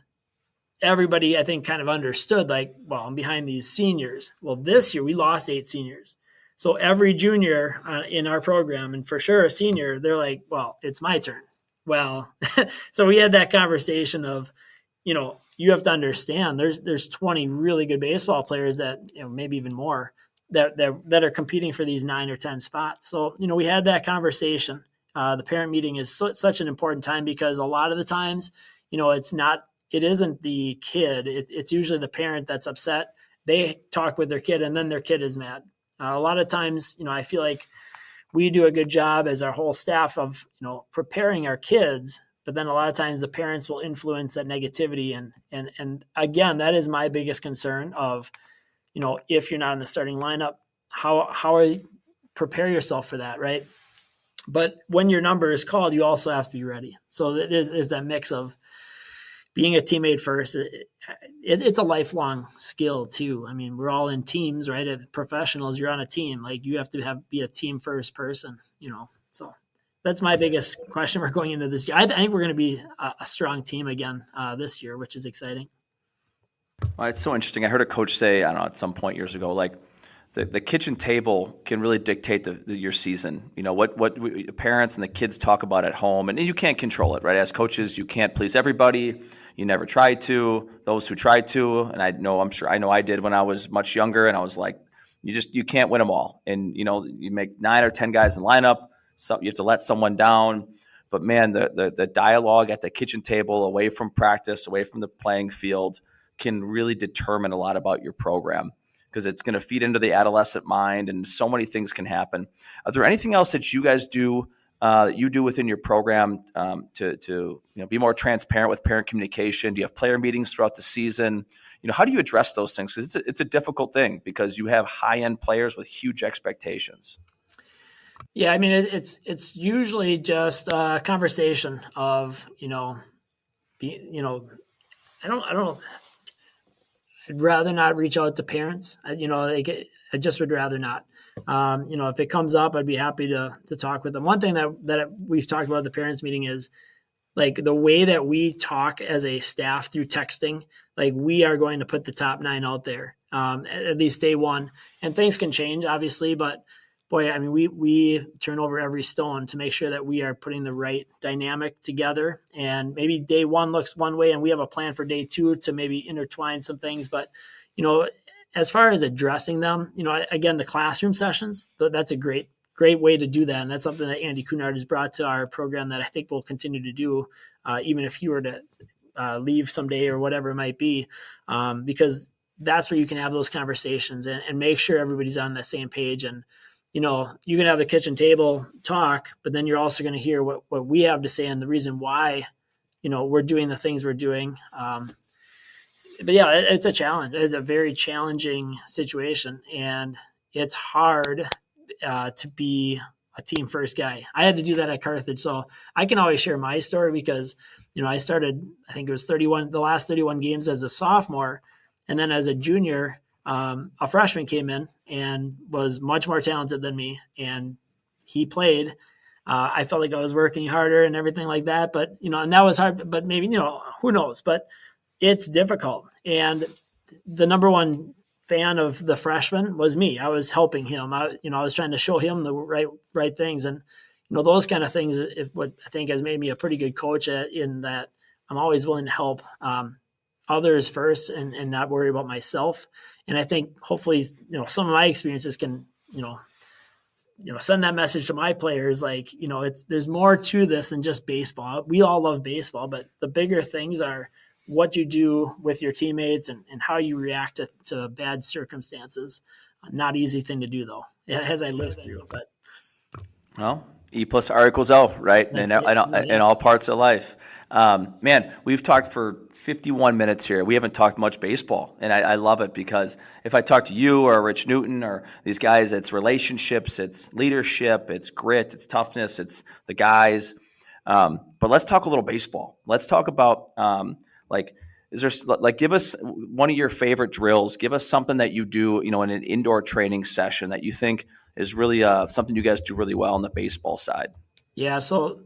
everybody, I think, kind of understood, like, well, I'm behind these seniors. Well, this year we lost 8 seniors. So every junior in our program, and for sure a senior, they're like, well, it's my turn. Well, so we had that conversation of, you have to understand there's 20 really good baseball players that, maybe even more, that are competing for these 9 or 10 spots. So, we had that conversation. The parent meeting is such an important time, because a lot of the times, it isn't the kid. It's usually the parent that's upset. They talk with their kid and then their kid is mad. A lot of times, I feel like we do a good job as our whole staff of, preparing our kids, but then a lot of times the parents will influence that negativity. And again, that is my biggest concern of, if you're not in the starting lineup, how are you prepare yourself for that, right? But when your number is called, you also have to be ready. So there's that mix of, being a teammate first, it's a lifelong skill too. I mean, we're all in teams, right? As professionals, you're on a team. Like you have to be a team first person, so that's my biggest question mark going into this year. I think we're going to be a strong team again this year, which is exciting. Well, it's so interesting. I heard a coach say, I don't know, at some point years ago, like the kitchen table can really dictate your season. What parents and the kids talk about at home, and you can't control it, right? As coaches, you can't please everybody. You never try to. Those who try to, and I know I did when I was much younger, and I was like, you can't win them all. And you make 9 or 10 guys in lineup, so you have to let someone down. But man, the dialogue at the kitchen table, away from practice, away from the playing field, can really determine a lot about your program, because it's going to feed into the adolescent mind, and so many things can happen. Are there anything else that you guys do that you do within your program to be more transparent with parent communication? Do you have player meetings throughout the season? How do you address those things? Because it's a difficult thing, because you have high-end players with huge expectations. Yeah, I mean, it's usually just a conversation of I don't. I'd rather not reach out to parents. I just would rather not. If it comes up, I'd be happy to talk with them. One thing that we've talked about at the parents meeting is like the way that we talk as a staff through texting. Like we are going to put the top 9 out there, at least day one, and things can change obviously, but boy, I mean, we turn over every stone to make sure that we are putting the right dynamic together. And maybe day one looks one way, and we have a plan for day 2 to maybe intertwine some things. But, as far as addressing them, again, the classroom sessions, that's a great way to do that. And that's something that Andy Cunard has brought to our program that I think we'll continue to do, even if he were to leave someday or whatever it might be, because that's where you can have those conversations and make sure everybody's on the same page. And, you can have the kitchen table talk, but then you're also going to hear what we have to say and the reason why, we're doing the things we're doing. But yeah, it's a challenge. It's a very challenging situation, and it's hard to be a team first guy. I had to do that at Carthage. So I can always share my story because, I started, I think it was the last 31 games as a sophomore. And then as a junior, a freshman came in and was much more talented than me, and he played. I felt like I was working harder and everything like that, but and that was hard. But maybe who knows? But it's difficult. And the number one fan of the freshman was me. I was helping him. I was trying to show him the right things, and those kind of things. What I think has made me a pretty good coach in that I'm always willing to help others first and not worry about myself. And I think hopefully, some of my experiences can, send that message to my players. Like, there's more to this than just baseball. We all love baseball, but the bigger things are what you do with your teammates and how you react to bad circumstances. Not easy thing to do though, as I lived through, but. Well, E plus R equals O, right? In all parts of life. Man, we've talked for 51 minutes here. We haven't talked much baseball, and I love it, because if I talk to you or Rich Newton or these guys, it's relationships, it's leadership, it's grit, it's toughness, it's the guys. But let's talk a little baseball. Let's talk about give us one of your favorite drills. Give us something that you do, in an indoor training session that you think is really something you guys do really well on the baseball side. Yeah. So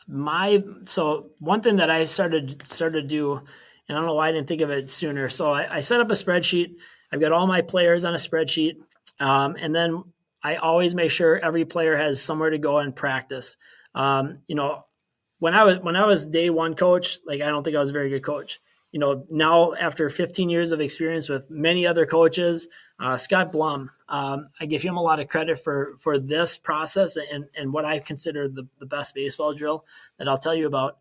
one thing that I started to do, and I don't know why I didn't think of it sooner. So I set up a spreadsheet. I've got all my players on a spreadsheet. And then I always make sure every player has somewhere to go and practice. When I was day one coach, I don't think I was a very good coach. Now after 15 years of experience with many other coaches, Scott Blum, I give him a lot of credit for this process and what I consider the best baseball drill that I'll tell you about.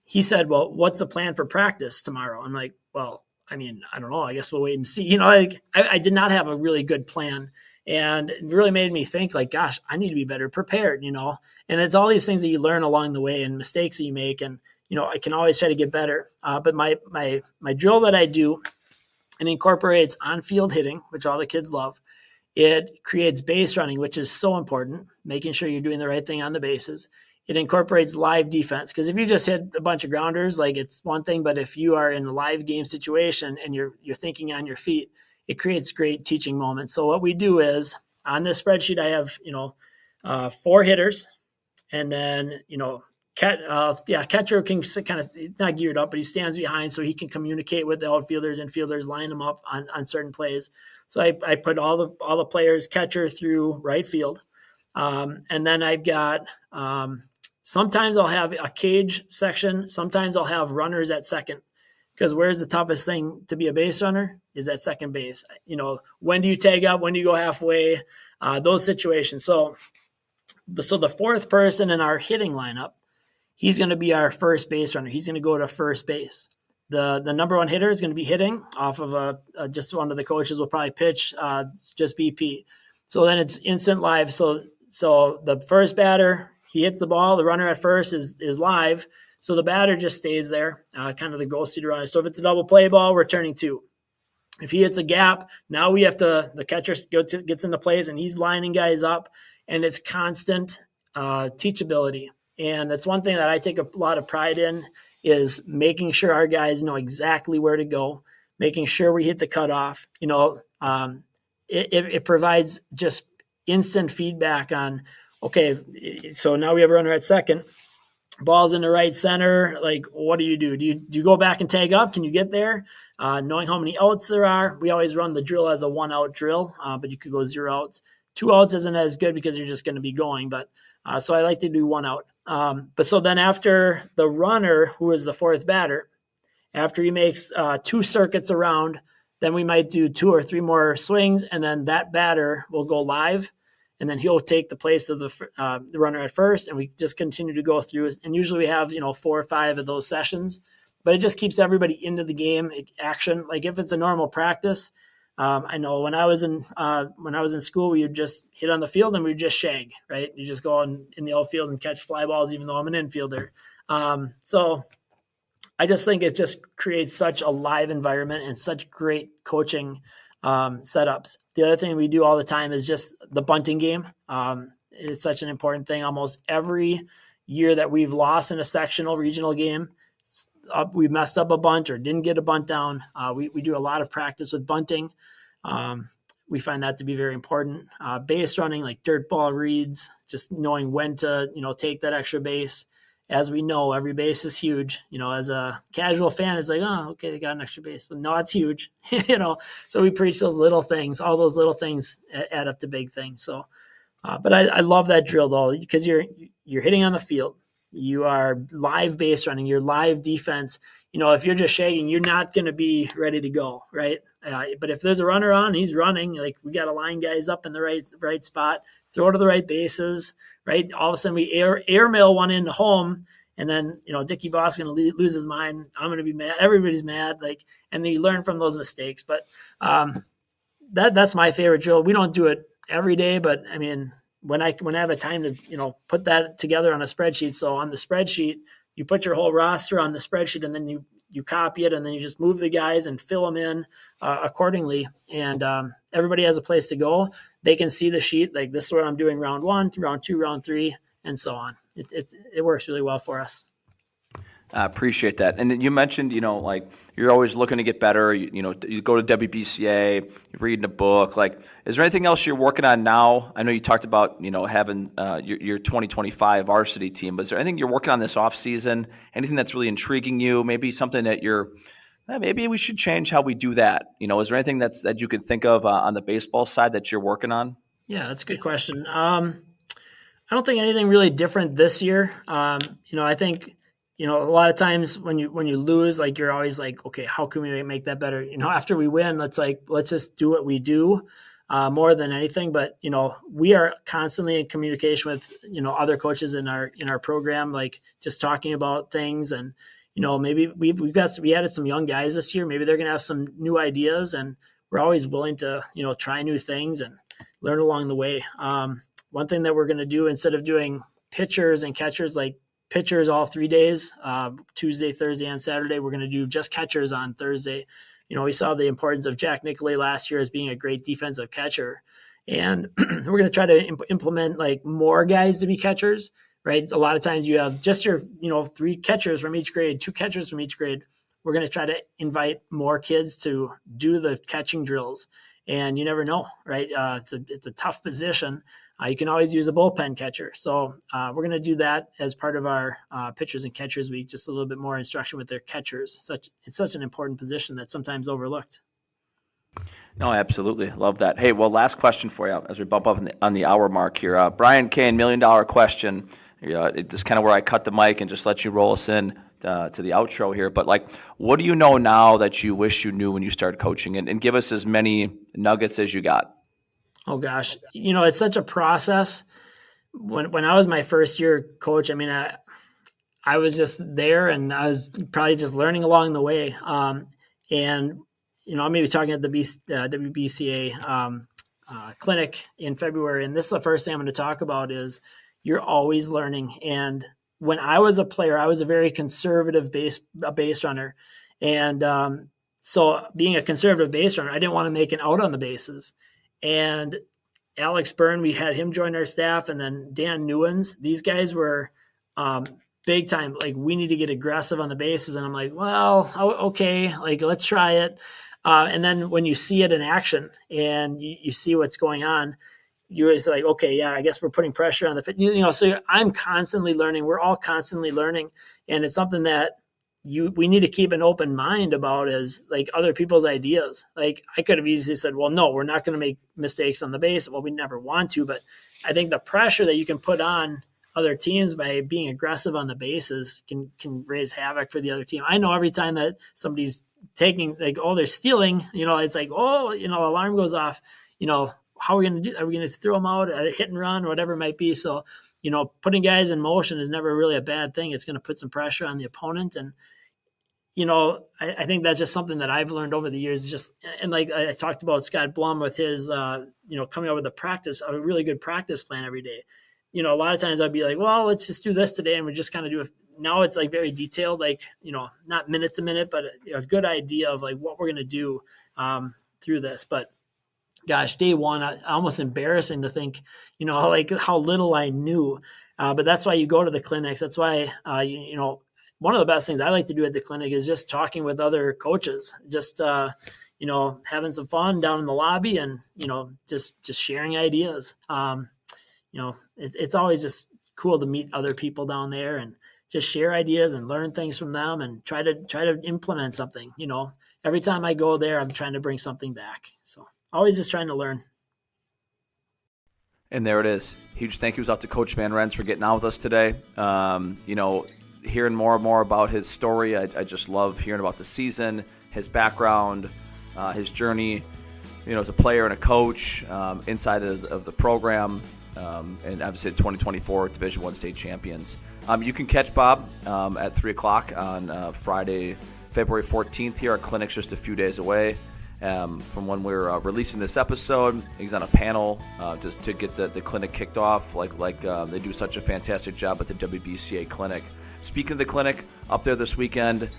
He said, well, what's the plan for practice tomorrow? I'm like, well, I mean, I don't know. I guess we'll wait and see. I did not have a really good plan. And it really made me think gosh, I need to be better prepared, and it's all these things that you learn along the way and mistakes that you make. And, I can always try to get better. But my drill that I do, and incorporates on-field hitting, which all the kids love. It creates base running, which is so important, making sure you're doing the right thing on the bases. it incorporates live defense. Because if you just hit a bunch of grounders, like it's one thing, but if you are in a live game situation and you're thinking on your feet, it creates great teaching moments. So what we do is on this spreadsheet, I have 4 hitters, and then catcher can kind of not geared up, but he stands behind so he can communicate with the outfielders and fielders, line them up on certain plays. So I put all the players, catcher through right field, and then I've got sometimes I'll have a cage section. Sometimes I'll have runners at second, because where's the toughest thing to be a base runner is at second base. When do you tag up? When do you go halfway? Those situations. So the fourth person in our hitting lineup, he's going to be our first base runner. He's going to go to first base. The number one hitter is going to be hitting off of just one of the coaches will probably pitch, just BP. So then it's instant live. So the first batter, he hits the ball. The runner at first is live. So the batter just stays there, kind of the ghosted runner. So if it's a double play ball, we're turning 2. If he hits a gap, now we have the catcher gets into plays and he's lining guys up, and it's constant teachability. And that's one thing that I take a lot of pride in, is making sure our guys know exactly where to go, making sure we hit the cutoff. It provides just instant feedback on, okay, so now we have a runner at second, ball's in the right center. Like, what do? Do you go back and tag up? Can you get there? Knowing how many outs there are, we always run the drill as a 1-out drill, but you could go 0 outs. 2 outs isn't as good because you're just going to be going, but so I like to do 1 out. But so then after the runner, who is the fourth batter, after he makes 2 circuits around, then we might do 2 or 3 more swings, and then that batter will go live, and then he'll take the place of the runner at first, and we just continue to go through. And usually we have 4 or 5 of those sessions, but it just keeps everybody into the game action. Like if it's a normal practice, I know when I was in school, we would just hit on the field and we would just shag, right? You just go in the outfield and catch fly balls, even though I'm an infielder. So I just think it just creates such a live environment and such great coaching setups. The other thing we do all the time is just the bunting game. It's such an important thing. Almost every year that we've lost in a sectional regional game, we messed up a bunt or didn't get a bunt down. We do a lot of practice with bunting. We find that to be very important. Base running, like dirt ball reads, just knowing when to, take that extra base. As we know, every base is huge. As a casual fan, it's like, oh, okay, they got an extra base. But no, it's huge. So we preach those little things. All those little things add up to big things. So, but I love that drill though, because you're hitting on the field. You are live base running, you're live defense. If you're just shagging, you're not going to be ready to go, right? But if there's a runner on, he's running, like we got to line guys up in the right spot, throw to the right bases, right? All of a sudden we airmail one into home, and then, Dickie Voss is going to lose his mind. I'm going to be mad. Everybody's mad. And then you learn from those mistakes. But that's my favorite drill. We don't do it every day, but I mean, when I have a time to, put that together on a spreadsheet. So on the spreadsheet, you put your whole roster on the spreadsheet, and then you copy it, and then you just move the guys and fill them in accordingly. And everybody has a place to go. They can see the sheet. Like, this is what I'm doing round 1, round 2, round 3, and so on. It works really well for us. I appreciate that. And you mentioned, you're always looking to get better. You go to WBCA, you're reading a book. Is there anything else you're working on now? I know you talked about, having your 2025 varsity team, but is there anything you're working on this off season? Anything that's really intriguing you? Maybe something that maybe we should change how we do that. Is there anything that you could think of on the baseball side that you're working on? Yeah, that's a good question. I don't think anything really different this year. I think, a lot of times when you lose, you're always like, okay, how can we make that better? After we win, let's just do what we do more than anything. But, we are constantly in communication with, other coaches in our program, just talking about things. And, maybe we added some young guys this year. Maybe they're going to have some new ideas, and we're always willing to, try new things and learn along the way. One thing that we're going to do, instead of doing pitchers and catchers, pitchers all 3 days, Tuesday, Thursday, and Saturday, we're going to do just catchers on Thursday. We saw the importance of Jack Nicolay last year as being a great defensive catcher. And we're going to try to implement more guys to be catchers. right? A lot of times you have just your, 3 catchers from each grade, 2 catchers from each grade. We're going to try to invite more kids to do the catching drills. And you never know, right? It's a tough position. You can always use a bullpen catcher. So we're going to do that as part of our pitchers and catchers week, just a little bit more instruction with their catchers. It's such an important position that's sometimes overlooked. No, absolutely. Love that. Hey, well, last question for you as we bump up on the hour mark here. Brian Kane, $1 million question. This is kind of where I cut the mic and just let you roll us in to the outro here. But, what do you know now that you wish you knew when you started coaching? And give us as many nuggets as you got. Oh, gosh. It's such a process. When I was my first year coach, I was just there and I was probably just learning along the way. I'm maybe talking at the WBCA clinic in February. And this is the first thing I'm going to talk about is you're always learning. And when I was a player, I was a very conservative base runner. And so being a conservative base runner, I didn't want to make an out on the bases. And Alex Byrne, we had him join our staff, and then Dan Newens. These guys were big time. We need to get aggressive on the bases. And I'm like, well, okay, let's try it. And then when you see it in action and you see what's going on, you're just like, okay, yeah, I guess we're putting pressure on the fit. So I'm constantly learning. We're all constantly learning. And it's something that we need to keep an open mind about as other people's ideas. I could have easily said, well, no, we're not going to make mistakes on the base. Well, we never want to, but I think the pressure that you can put on other teams by being aggressive on the bases can raise havoc for the other team. I know every time that somebody's taking they're stealing, it's alarm goes off, how are we going to do? Are we going to throw them out at a hit and run or whatever it might be? So, putting guys in motion is never really a bad thing. It's going to put some pressure on the opponent. And, I think that's just something that I've learned over the years. And I talked about Scott Blum with his, coming up with a really good practice plan every day. A lot of times I'd be like, well, let's just do this today. And we just kind of do it. Now it's very detailed, not minute to minute, but a good idea of what we're going to do through this. But gosh, day one, almost embarrassing to think, how little I knew. But that's why you go to the clinics. That's why, one of the best things I like to do at the clinic is just talking with other coaches, just, having some fun down in the lobby and, just sharing ideas. It's always just cool to meet other people down there and just share ideas and learn things from them and try to implement something. Every time I go there, I'm trying to bring something back. So always just trying to learn. And there it is. Huge thank yous out to Coach Van Rens for getting out with us today. Hearing more and more about his story. I just love hearing about the season, his background, his journey, as a player and a coach inside of the program. And obviously 2024 Division I state champions. You can catch Bob at 3 o'clock on Friday, February 14th here. Our clinic's just a few days away from when we're releasing this episode. He's on a panel just to get the clinic kicked off. They do such a fantastic job at the WBCA clinic. Speaking of the clinic, up there this weekend, if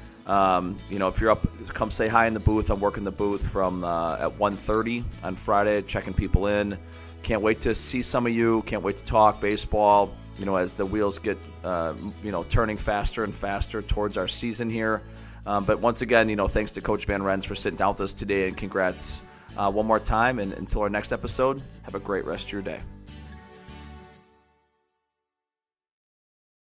you're up, come say hi in the booth. I'm working the booth from at 1:30 on Friday, checking people in. Can't wait to see some of you. Can't wait to talk baseball, as the wheels get, turning faster and faster towards our season here. But once again, thanks to Coach Van Rens for sitting down with us today, and congrats one more time. And until our next episode, have a great rest of your day.